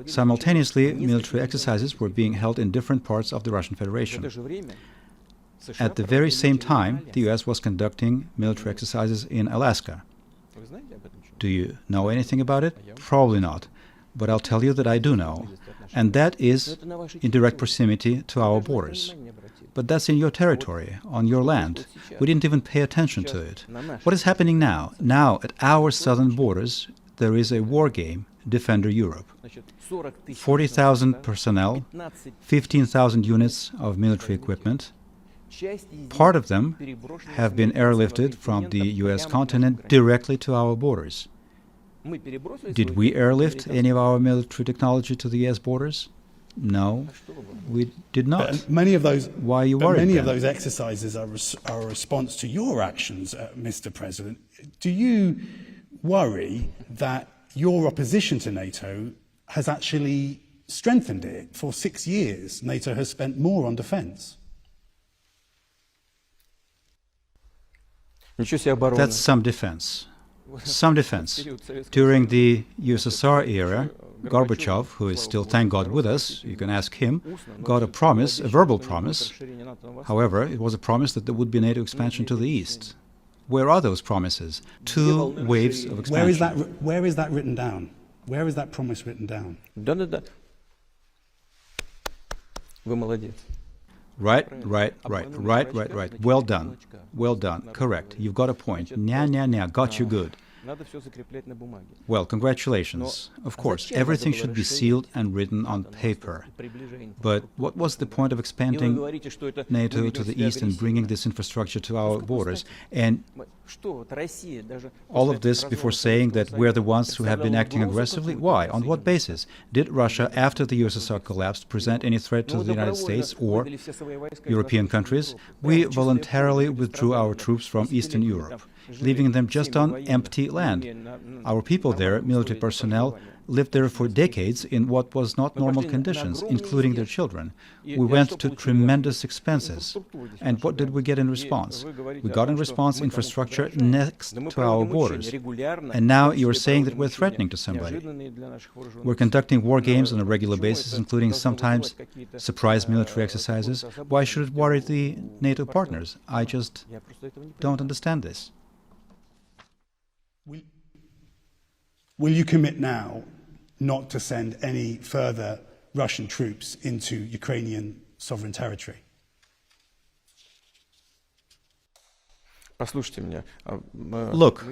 Simultaneously, military exercises were being held in different parts of the Russian Federation. At the very same time, the U.S. was conducting military exercises in Alaska. Do you know anything about it? Probably not. But I'll tell you that I do know. And that is in direct proximity to our borders. But that's in your territory, on your land. We didn't even pay attention to it. What is happening now? Now, at our southern borders, there is a war game, Defender Europe. 40,000 personnel, 15,000 units of military equipment. Part of them have been airlifted from the U.S. continent directly to our borders. Did we airlift any of our military technology to the U.S. borders? No, we did not. But many of those, why are you worried? Many of those exercises are a response to your actions, Mr. President. Do you worry that your opposition to NATO has actually strengthened it? For 6 years, NATO has spent more on defence. That's some defense. Some defense. During the USSR era, Gorbachev, who is still, thank God, with us, you can ask him, got a promise, a verbal promise. However, it was a promise that there would be NATO expansion to the east. Where are those promises? 2 waves of expansion. Where is that written down? Where is that promise written down? Right. Well done. Well done. Correct. You've got a point. Got you good. Well, congratulations. Of course, everything should be sealed and written on paper. But what was the point of expanding NATO to the east and bringing this infrastructure to our borders? And all of this before saying that we're the ones who have been acting aggressively? Why? On what basis? Did Russia, after the USSR collapsed, present any threat to the United States or European countries? We voluntarily withdrew our troops from Eastern Europe, leaving them just on empty land. Our people there, military personnel, lived there for decades in what was not normal conditions, including their children. We went to tremendous expenses. And what did we get in response? We got in response infrastructure next to our borders. And now you're saying that we're threatening to somebody. We're conducting war games on a regular basis, including sometimes surprise military exercises. Why should it worry the NATO partners? I just don't understand this. Will you commit now not to send any further Russian troops into Ukrainian sovereign territory? Look,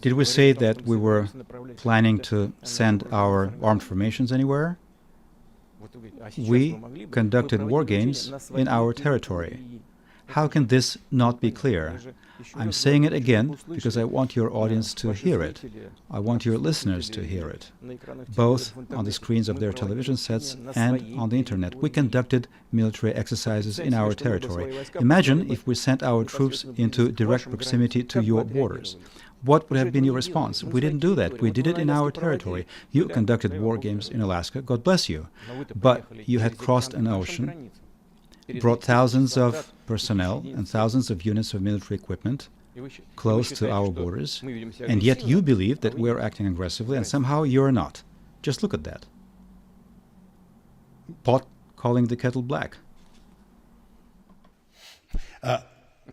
did we say that we were planning to send our armed formations anywhere? We conducted war games in our territory. How can this not be clear? I'm saying it again because I want your audience to hear it. I want your listeners to hear it, both on the screens of their television sets and on the internet. We conducted military exercises in our territory. Imagine if we sent our troops into direct proximity to your borders. What would have been your response? We didn't do that. We did it in our territory. You conducted war games in Alaska, God bless you. But you had crossed an ocean, brought thousands of personnel and thousands of units of military equipment close to our borders, and yet you believe that we're acting aggressively, and somehow you're not. Just look at that. Pot calling the kettle black.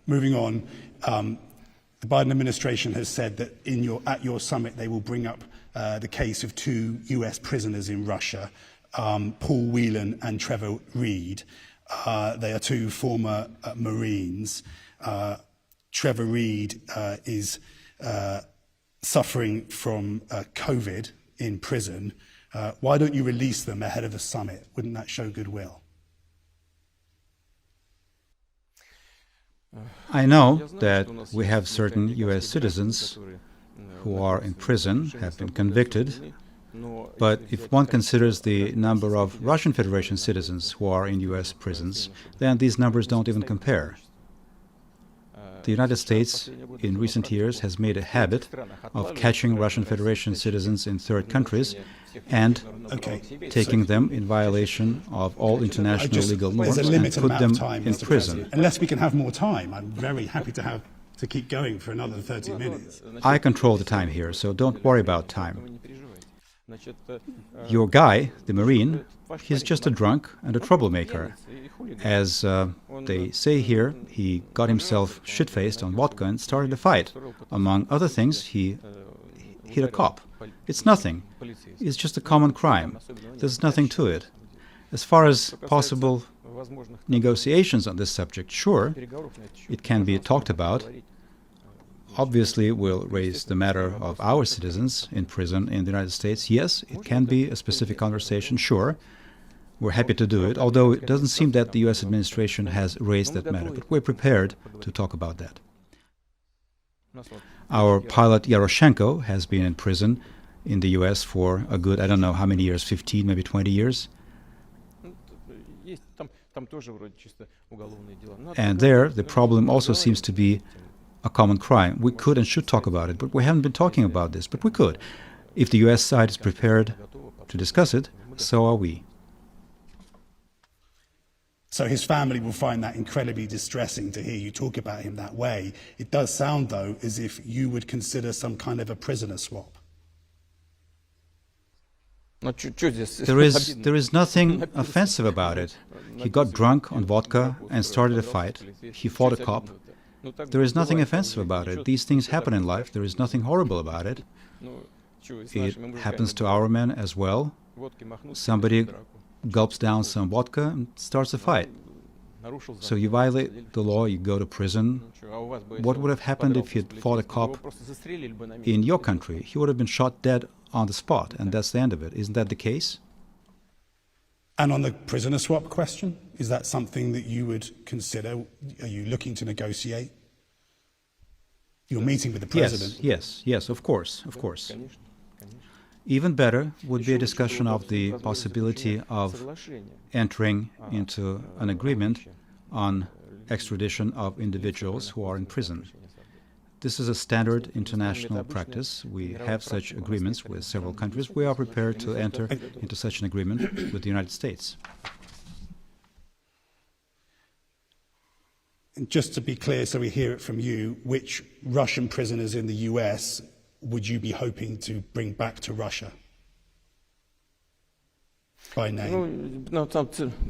Moving on, the Biden administration has said that at your summit they will bring up the case of two US prisoners in Russia, Paul Whelan and Trevor Reed. They are two former Marines. Trevor Reed is suffering from COVID in prison. Why don't you release them ahead of the summit? Wouldn't that show goodwill? I know that we have certain US citizens who are in prison, have been convicted, but if one considers the number of Russian Federation citizens who are in US prisons, then these numbers don't even compare. The United States, in recent years, has made a habit of catching Russian Federation citizens in third countries and taking them in violation of all international legal norms and put them in prison. Unless we can have more time, I'm very happy to keep going for another 30 minutes. I control the time here, so don't worry about time. Your guy, the Marine, he's just a drunk and a troublemaker. As they say here, he got himself shit-faced on vodka and started a fight. Among other things, he hit a cop. It's nothing. It's just a common crime. There's nothing to it. As far as possible negotiations on this subject, sure, it can be talked about. Obviously, we'll raise the matter of our citizens in prison in the United States. Yes, it can be a specific conversation, sure. We're happy to do it, although it doesn't seem that the U.S. administration has raised that matter, but we're prepared to talk about that. Our pilot Yaroshenko has been in prison in the U.S. for a good, I don't know how many years, 15, maybe 20 years. And there, the problem also seems to be a common crime. We could and should talk about it, but we haven't been talking about this, but we could. If the U.S. side is prepared to discuss it, so are we. So his family will find that incredibly distressing to hear you talk about him that way. It does sound, though, as if you would consider some kind of a prisoner swap. There is nothing offensive about it. He got drunk on vodka and started a fight. He fought a cop. There is nothing offensive about it. These things happen in life. There is nothing horrible about it. It happens to our men as well. Somebody gulps down some vodka and starts a fight. So you violate the law, you go to prison. What would have happened if he'd fought a cop in your country? He would have been shot dead on the spot, and that's the end of it. Isn't that the case? And on the prisoner swap question, is that something that you would consider? Are you looking to negotiate? You're meeting with the president. Yes, of course. Even better would be a discussion of the possibility of entering into an agreement on extradition of individuals who are in prison. This is a standard international practice. We have such agreements with several countries. We are prepared to enter into such an agreement with the United States. And just to be clear, so we hear it from you, which Russian prisoners in the US would you be hoping to bring back to Russia? By name.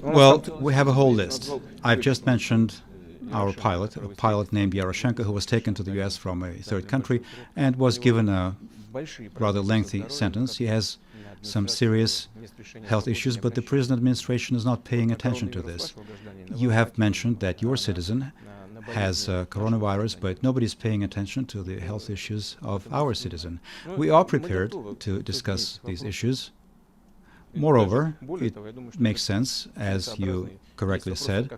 Well, we have a whole list. I've just mentioned our pilot, a pilot named Yaroshenko, who was taken to the US from a third country and was given a rather lengthy sentence. He has some serious health issues, but the prison administration is not paying attention to this. You have mentioned that your citizen has coronavirus, but nobody's paying attention to the health issues of our citizen. We are prepared to discuss these issues. Moreover, it makes sense, as you correctly said,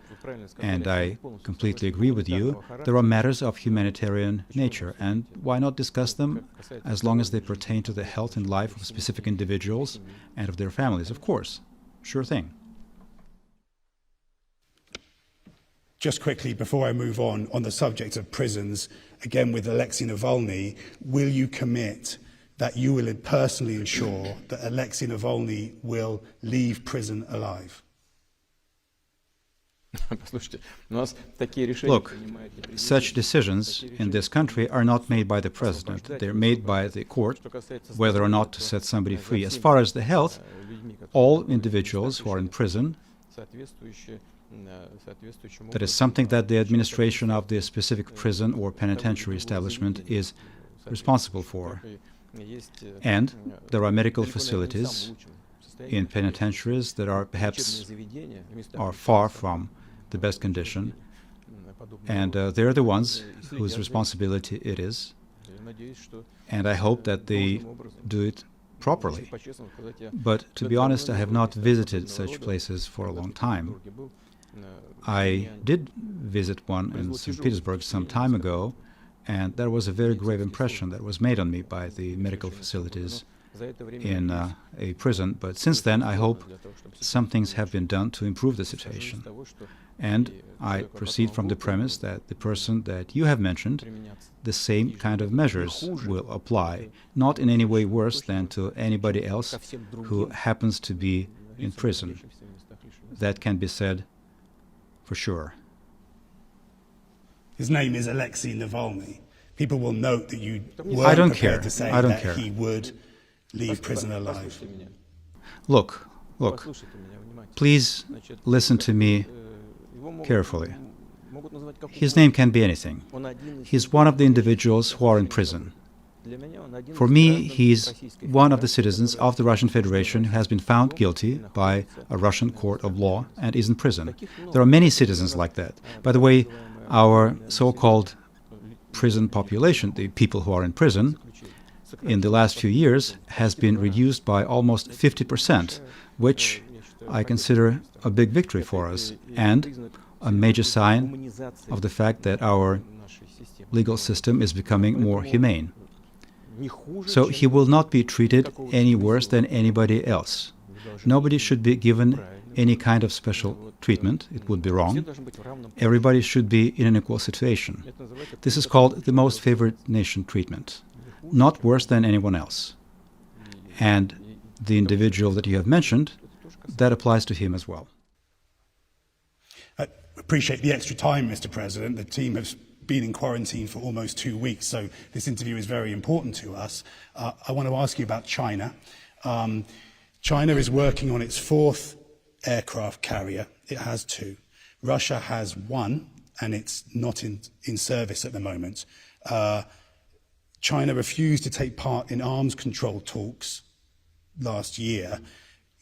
and I completely agree with you, there are matters of humanitarian nature, and why not discuss them as long as they pertain to the health and life of specific individuals and of their families, of course. Sure thing. just quickly, before I move on the subject of prisons, again with Alexei Navalny, will you commit that you will personally ensure that Alexei Navalny will leave prison alive? Look, such decisions in this country are not made by the president. They're made by the court, whether or not to set somebody free. As far as the health, all individuals who are in prison, that is something that the administration of the specific prison or penitentiary establishment is responsible for. And there are medical facilities in penitentiaries that are perhaps far from the best condition, and they're the ones whose responsibility it is, and I hope that they do it properly. But to be honest, I have not visited such places for a long time. I did visit one in St. Petersburg some time ago, and there was a very grave impression that was made on me by the medical facilities in a prison. But since then, I hope some things have been done to improve the situation. And I proceed from the premise that the person that you have mentioned, the same kind of measures will apply, not in any way worse than to anybody else who happens to be in prison. That can be said for sure. His name is Alexei Navalny. People will note that you weren't prepared to say that he would leave prison alive. Look, please listen to me carefully. His name can be anything. He's one of the individuals who are in prison. For me, he's one of the citizens of the Russian Federation who has been found guilty by a Russian court of law and is in prison. There are many citizens like that. By the way, our so-called prison population, the people who are in prison, in the last few years has been reduced by almost 50%, which I consider a big victory for us and a major sign of the fact that our legal system is becoming more humane. So he will not be treated any worse than anybody else. Nobody should be given any kind of special treatment. It would be wrong. Everybody should be in an equal situation. This is called the most favored nation treatment. Not worse than anyone else. And the individual that you have mentioned, that applies to him as well. I appreciate the extra time, Mr. President. The team has been in quarantine for almost 2 weeks, so this interview is very important to us. I want to ask you about China. China is working on its 4th aircraft carrier. It has 2. Russia has 1, and it's not in service at the moment. China refused to take part in arms control talks last year.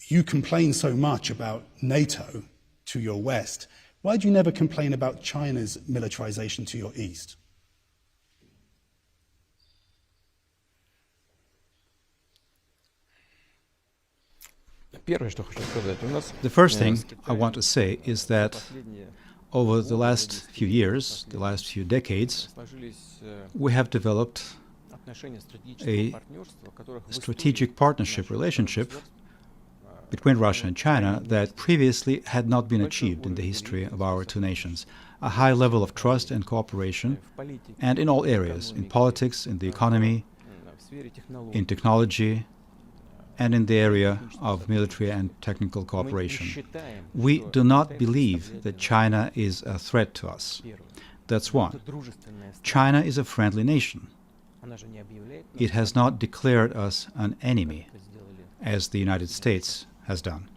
You complain so much about NATO to your west. Why do you never complain about China's militarization to your east? The first thing I want to say is that over the last few years, the last few decades, we have developed a strategic partnership relationship between Russia and China that previously had not been achieved in the history of our two nations. A high level of trust and cooperation, and in all areas, in politics, in the economy, in technology, and in the area of military and technical cooperation. We do not believe that China is a threat to us. That's one. China is a friendly nation. It has not declared us an enemy, as the United States has done.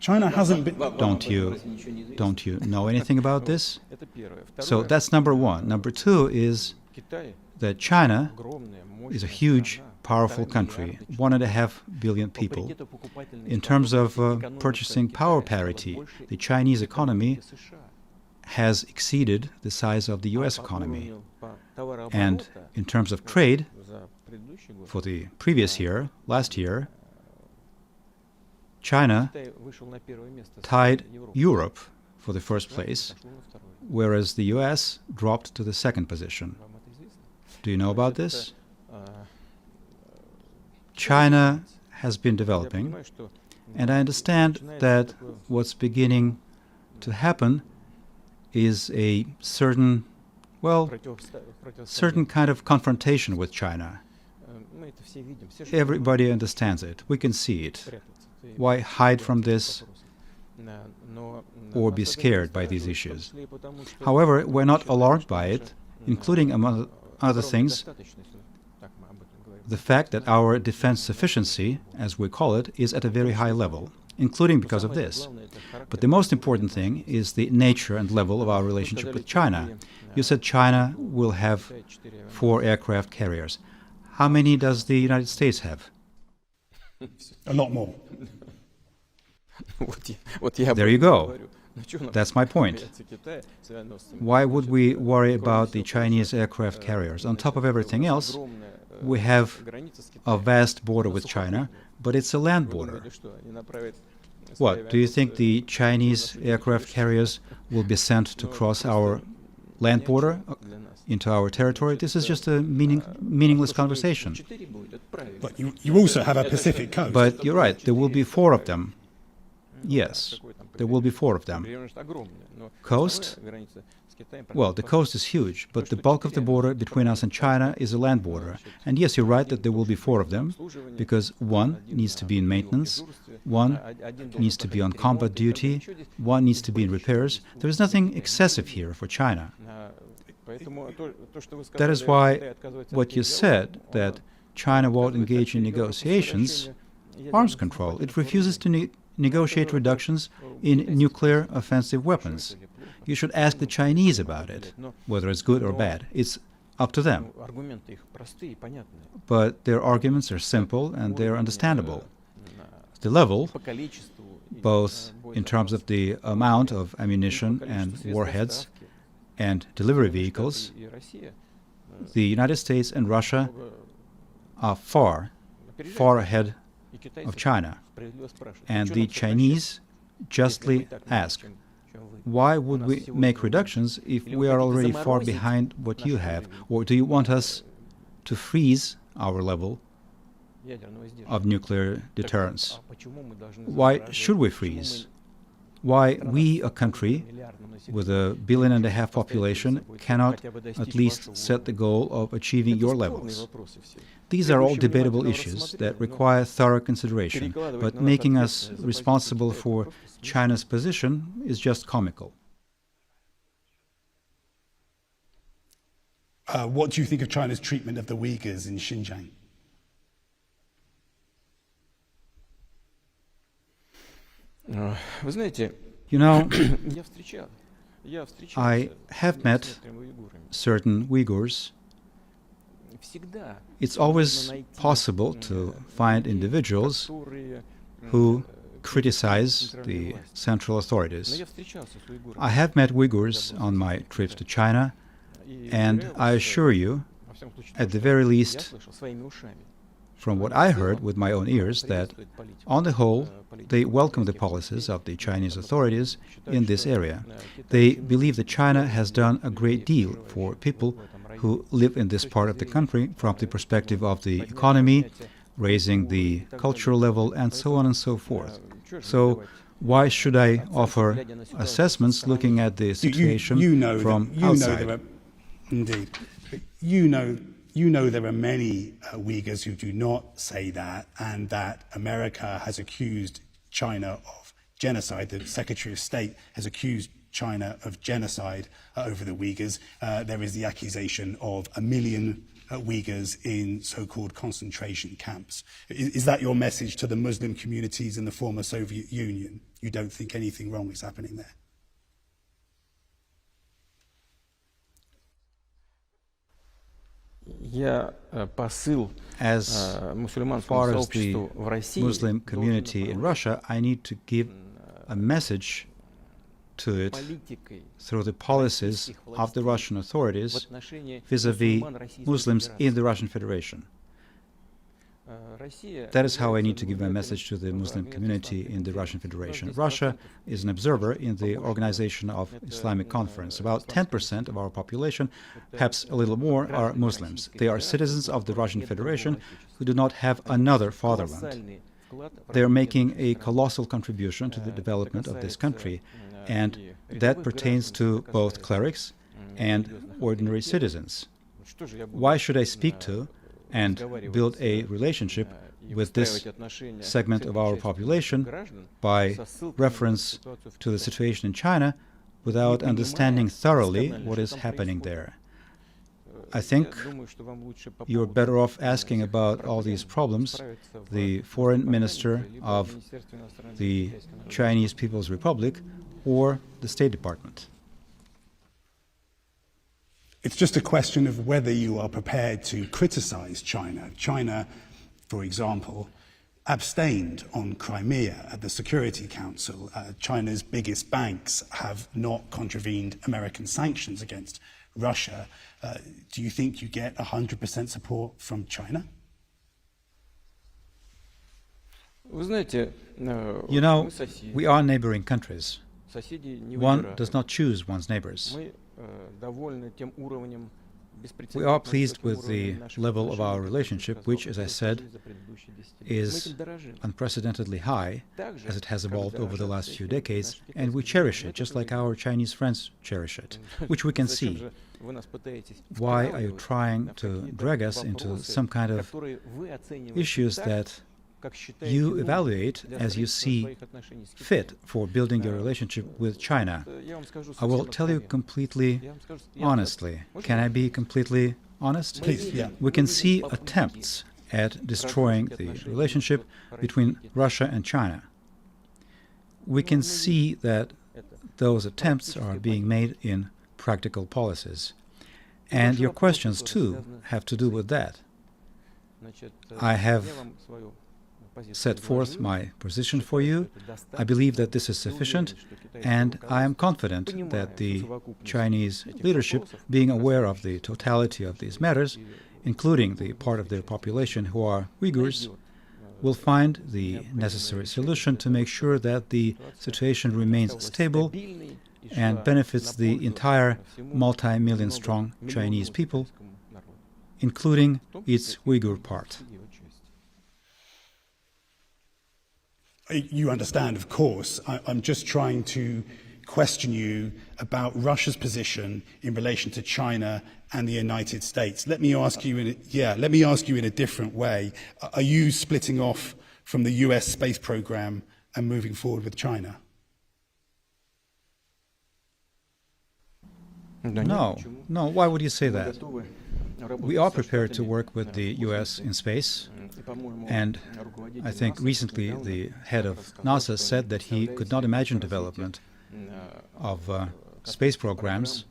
China hasn't been... Don't you know anything about this? So that's number one. Number two is that China is a huge, powerful country, 1.5 billion people. In terms of purchasing power parity, the Chinese economy has exceeded the size of the US economy. And in terms of trade, for the previous year, last year, China tied Europe for the first place, whereas the US dropped to the second position. Do you know about this? China has been developing, and I understand that what's beginning to happen is a certain kind of confrontation with China. Everybody understands it. We can see it. Why hide from this or be scared by these issues? However, we're not alarmed by it, including, among other things, the fact that our defense sufficiency, as we call it, is at a very high level, including because of this. But the most important thing is the nature and level of our relationship with China. You said China will have 4 aircraft carriers. How many does the United States have? A lot more. There you go. That's my point. Why would we worry about the Chinese aircraft carriers? On top of everything else, we have a vast border with China, but it's a land border. What, do you think the Chinese aircraft carriers will be sent to cross our land border into our territory? This is just a meaningless conversation. But you also have a Pacific coast. But you're right, there will be 4 of them. Yes, there will be 4 of them. Coast? Well, the coast is huge, but the bulk of the border between us and China is a land border. And yes, you're right that there will be 4 of them, because 1 needs to be in maintenance, 1 needs to be on combat duty, 1 needs to be in repairs. There is nothing excessive here for China. That is why what you said, that China won't engage in negotiations, arms control. It refuses to negotiate reductions in nuclear offensive weapons. You should ask the Chinese about it, whether it's good or bad. It's up to them. But their arguments are simple and they're understandable. The level, both in terms of the amount of ammunition and warheads and delivery vehicles, the United States and Russia are far ahead of China. And the Chinese justly ask, why would we make reductions if we are already far behind what you have? Or do you want us to freeze our level of nuclear deterrence? Why should we freeze? Why we, a country with a 1.5 billion population, cannot at least set the goal of achieving your levels? These are all debatable issues that require thorough consideration, but making us responsible for China's position is just comical. What do you think of China's treatment of the Uyghurs in Xinjiang? You know, I have met certain Uyghurs. It's always possible to find individuals who criticize the central authorities. I have met Uyghurs on my trips to China, and I assure you, at the very least, from what I heard with my own ears, that on the whole, they welcome the policies of the Chinese authorities in this area. They believe that China has done a great deal for people who live in this part of the country from the perspective of the economy, raising the cultural level, and so on and so forth. So why should I offer assessments looking at the situation from outside? Indeed. You know there are many Uyghurs who do not say that, and that America has accused China of genocide. The Secretary of State has accused China of genocide over the Uyghurs. There is the accusation of 1 million Uyghurs in so-called concentration camps. Is that your message to the Muslim communities in the former Soviet Union? You don't think anything wrong is happening there? As far as the Muslim community in Russia, I need to give a message to it through the policies of the Russian authorities vis-à-vis Muslims in the Russian Federation. That is how I need to give my message to the Muslim community in the Russian Federation. Russia is an observer in the Organization of Islamic Conference. About 10% of our population, perhaps a little more, are Muslims. They are citizens of the Russian Federation who do not have another fatherland. they're making a colossal contribution to the development of this country, and that pertains to both clerics and ordinary citizens. Why should I speak to and build a relationship with this segment of our population by reference to the situation in China without understanding thoroughly what is happening there? I think you're better off asking about all these problems the foreign minister of the Chinese People's Republic or the State Department. It's just a question of whether you are prepared to criticize China. China, for example, abstained on Crimea at the Security Council. China's biggest banks have not contravened American sanctions against Russia. Do you think you get 100% support from China? You know, we are neighboring countries. One does not choose one's neighbors. We are pleased with the level of our relationship, which, as I said, is unprecedentedly high, as it has evolved over the last few decades, and we cherish it, just like our Chinese friends cherish it, which we can see. Why are you trying to drag us into some kind of issues that you evaluate as you see fit for building your relationship with China? I will tell you completely honestly. Can I be completely honest? Please, yeah. We can see attempts at destroying the relationship between Russia and China. We can see that those attempts are being made in practical policies. And your questions, too, have to do with that. I have set forth my position for you. I believe that this is sufficient, and I am confident that the Chinese leadership, being aware of the totality of these matters, including the part of their population who are Uyghurs, will find the necessary solution to make sure that the situation remains stable and benefits the entire multi-million-strong Chinese people, including its Uyghur part. You understand, of course. I'm just trying to question you about Russia's position in relation to China and the United States. Let me ask you in a different way. Are you splitting off from the US space program and moving forward with China? No. Why would you say that? We are prepared to work with the US in space, and I think recently the head of NASA said that he could not imagine development of space programs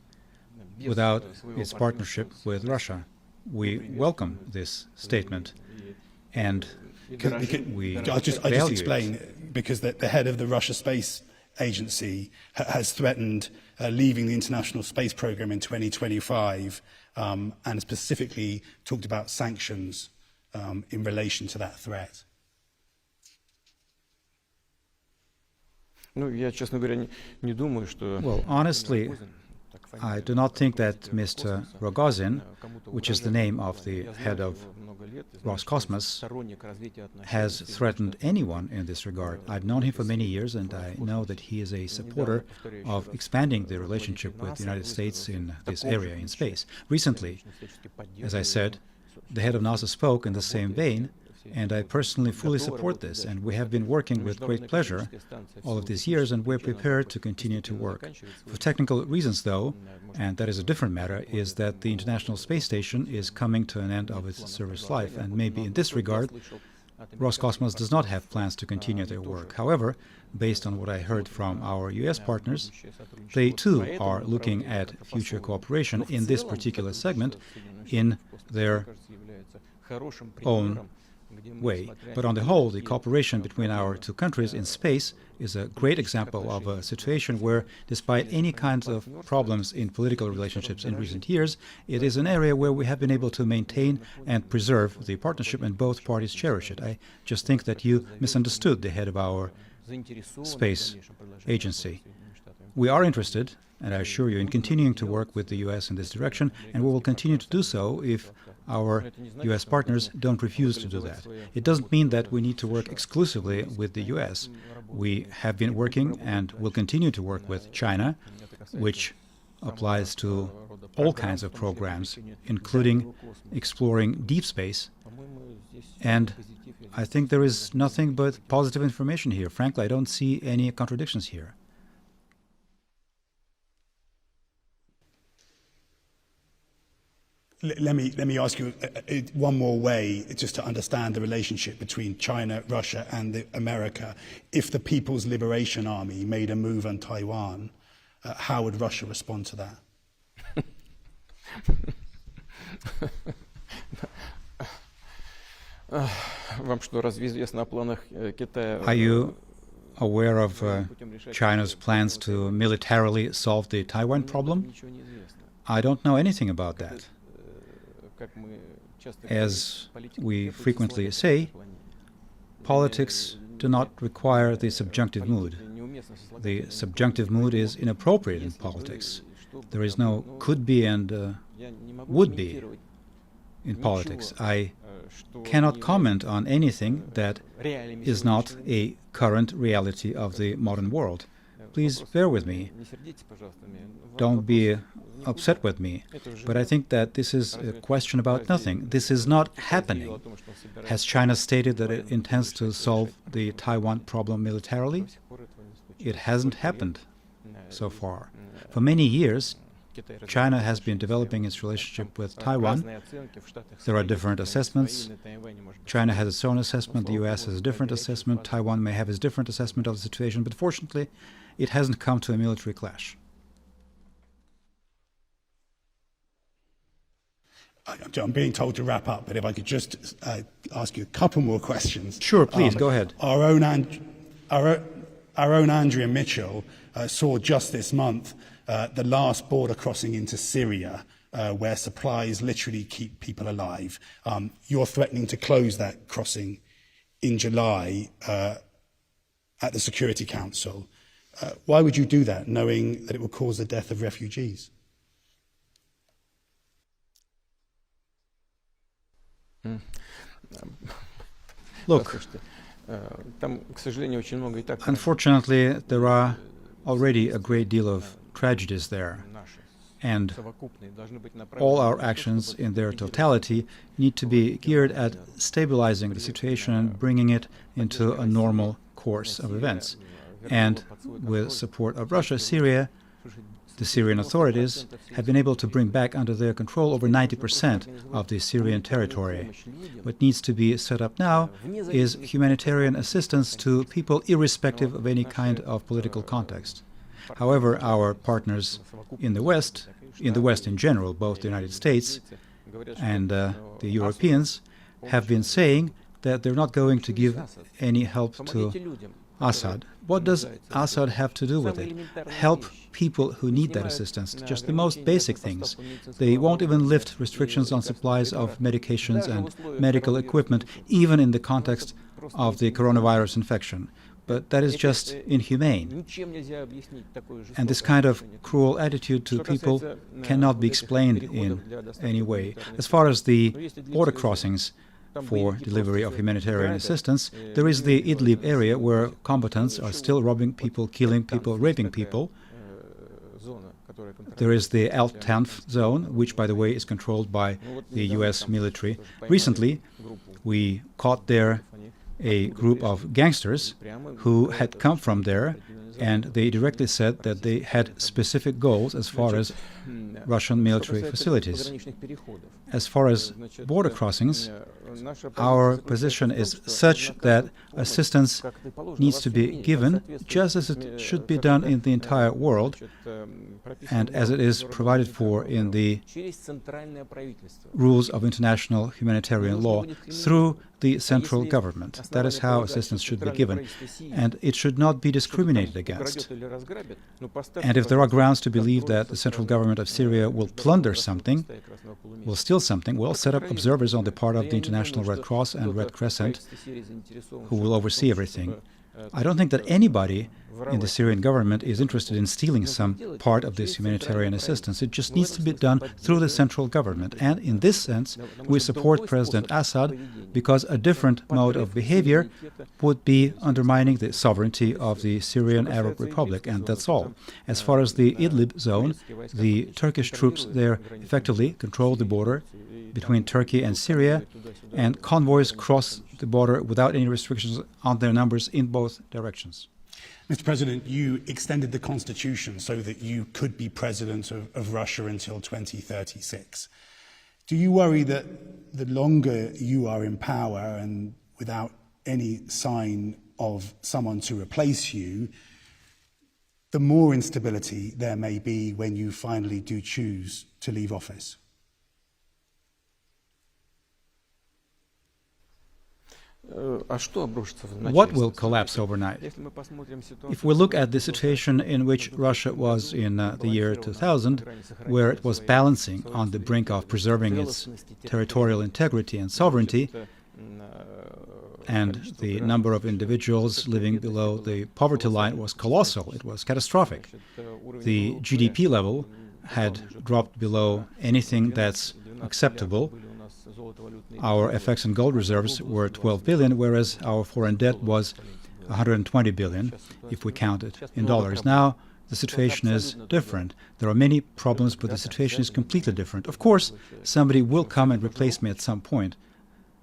without its partnership with Russia. We welcome this statement, and I'll just explain, because the head of the Russia Space Agency has threatened leaving the International Space Program in 2025, and specifically talked about sanctions in relation to that threat. Well, honestly, I do not think that Mr. Rogozin, which is the name of the head of Roscosmos, has threatened anyone in this regard. I've known him for many years, and I know that he is a supporter of expanding the relationship with the United States in this area, in space. Recently, as I said, the head of NASA spoke in the same vein, and I personally fully support this, and we have been working with great pleasure all of these years, and we're prepared to continue to work. For technical reasons, though, and that is a different matter, is that the International Space Station is coming to an end of its service life, and maybe in this regard, Roscosmos does not have plans to continue their work. However, based on what I heard from our US partners, they too are looking at future cooperation in this particular segment in their own way. But on the whole, the cooperation between our two countries in space is a great example of a situation where, despite any kinds of problems in political relationships in recent years, it is an area where we have been able to maintain and preserve the partnership, and both parties cherish it. I just think that you misunderstood the head of our space agency. We are interested, and I assure you, in continuing to work with the US in this direction, and we will continue to do so if Our US partners don't refuse to do that. It doesn't mean that we need to work exclusively with the US. We have been working and will continue to work with China, which applies to all kinds of programs, including exploring deep space. And I think there is nothing but positive information here. Frankly, I don't see any contradictions here. Let me ask you one more way, just to understand the relationship between China, Russia, and America. If the People's Liberation Army made a move on Taiwan, how would Russia respond to that? Are you aware of China's plans to militarily solve the Taiwan problem? I don't know anything about that. As we frequently say, politics do not require the subjunctive mood. The subjunctive mood is inappropriate in politics. There is no could be and would be in politics. I cannot comment on anything that is not a current reality of the modern world. Please bear with me. Don't be upset with me. But I think that this is a question about nothing. This is not happening. Has China stated that it intends to solve the Taiwan problem militarily? It hasn't happened so far. For many years, China has been developing its relationship with Taiwan. There are different assessments. China has its own assessment, the US has a different assessment, Taiwan may have its different assessment of the situation, but fortunately, it hasn't come to a military clash. I'm being told to wrap up, but if I could just ask you a couple more questions. Sure, please, go ahead. Our own Andrea Mitchell saw just this month the last border crossing into Syria, where supplies literally keep people alive. You're threatening to close that crossing in July at the Security Council. Why would you do that, knowing that it will cause the death of refugees? Look, unfortunately, there are already a great deal of tragedies there, and all our actions in their totality need to be geared at stabilizing the situation and bringing it into a normal course of events. And with support of Russia, Syria, the Syrian authorities have been able to bring back under their control over 90% of the Syrian territory. What needs to be set up now is humanitarian assistance to people irrespective of any kind of political context. However, our partners in the West in general, both the United States and the Europeans, have been saying that they're not going to give any help to Assad. What does Assad have to do with it? Help people who need that assistance, just the most basic things. They won't even lift restrictions on supplies of medications and medical equipment, even in the context of the coronavirus infection. But that is just inhumane. And this kind of cruel attitude to people cannot be explained in any way. As far as the border crossings for delivery of humanitarian assistance, there is the Idlib area where combatants are still robbing people, killing people, raping people. There is the Al-Tanf zone, which, by the way, is controlled by the US military. Recently, we caught there a group of gangsters who had come from there, and they directly said that they had specific goals as far as Russian military facilities. As far as border crossings, our position is such that assistance needs to be given just as it should be done in the entire world and as it is provided for in the rules of international humanitarian law through the central government. That is how assistance should be given, and it should not be discriminated against. And if there are grounds to believe that the central government of Syria will plunder something, will steal something, we'll set up observers on the part of the International Red Cross and Red Crescent who will oversee everything. I don't think that anybody in the Syrian government is interested in stealing some part of this humanitarian assistance. It just needs to be done through the central government. And in this sense, we support President Assad because a different mode of behavior would be undermining the sovereignty of the Syrian Arab Republic, and that's all. As far as the Idlib zone, the Turkish troops there effectively control the border between Turkey and Syria, and convoys cross the border without any restrictions on their numbers in both directions. Mr. President, you extended the Constitution so that you could be president of Russia until 2036. Do you worry that the longer you are in power and without any sign of someone to replace you, the more instability there may be when you finally do choose to leave office? What will collapse overnight? If we look at the situation in which Russia was in the year 2000, where it was balancing on the brink of preserving its territorial integrity and sovereignty, and the number of individuals living below the poverty line was colossal, it was catastrophic. The GDP level had dropped below anything that's acceptable. Our FX and gold reserves were 12 billion, whereas our foreign debt was 120 billion, if we count it in dollars. Now, the situation is different. There are many problems, but the situation is completely different. Of course, somebody will come and replace me at some point.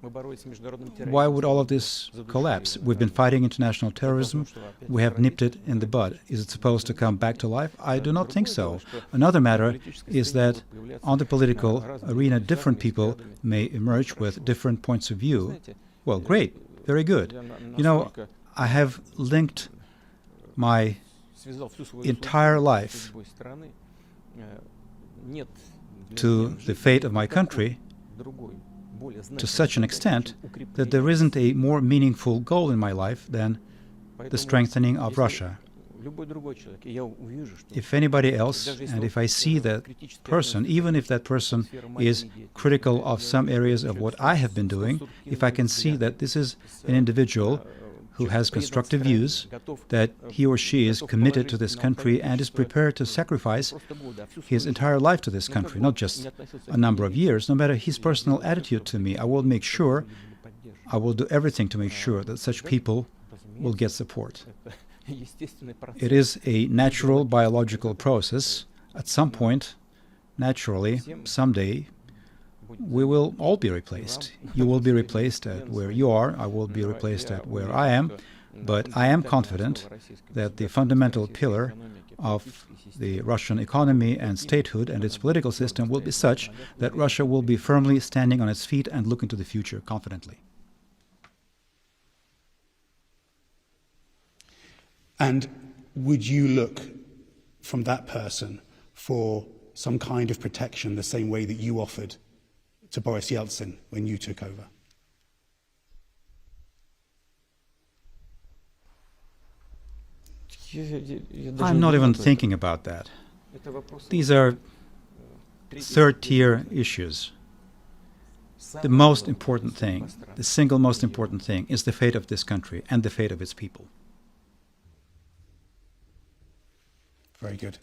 Why would all of this collapse? We've been fighting international terrorism. We have nipped it in the bud. Is it supposed to come back to life? I do not think so. Another matter is that on the political arena, different people may emerge with different points of view. Well, great. Very good. You know, I have linked my entire life to the fate of my country to such an extent that there isn't a more meaningful goal in my life than the strengthening of Russia. If anybody else, and if I see that person, even if that person is critical of some areas of what I have been doing, if I can see that this is an individual who has constructive views, that he or she is committed to this country and is prepared to sacrifice his entire life to this country, not just a number of years, no matter his personal attitude to me, I will make sure, I will do everything to make sure that such people will get support. It is a natural biological process. At some point, naturally, someday, we will all be replaced. You will be replaced at where you are, I will be replaced at where I am, but I am confident that the fundamental pillar of the Russian economy and statehood and its political system will be such that Russia will be firmly standing on its feet and look into the future confidently. And would you look from that person for some kind of protection the same way that you offered to Boris Yeltsin when you took over? I'm not even thinking about that. These are third-tier issues. The most important thing, the single most important thing, is the fate of this country and the fate of its people. Very good.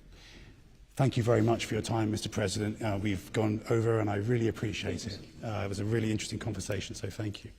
Thank you very much for your time, Mr. President. We've gone over, and I really appreciate it. It was a really interesting conversation, so thank you.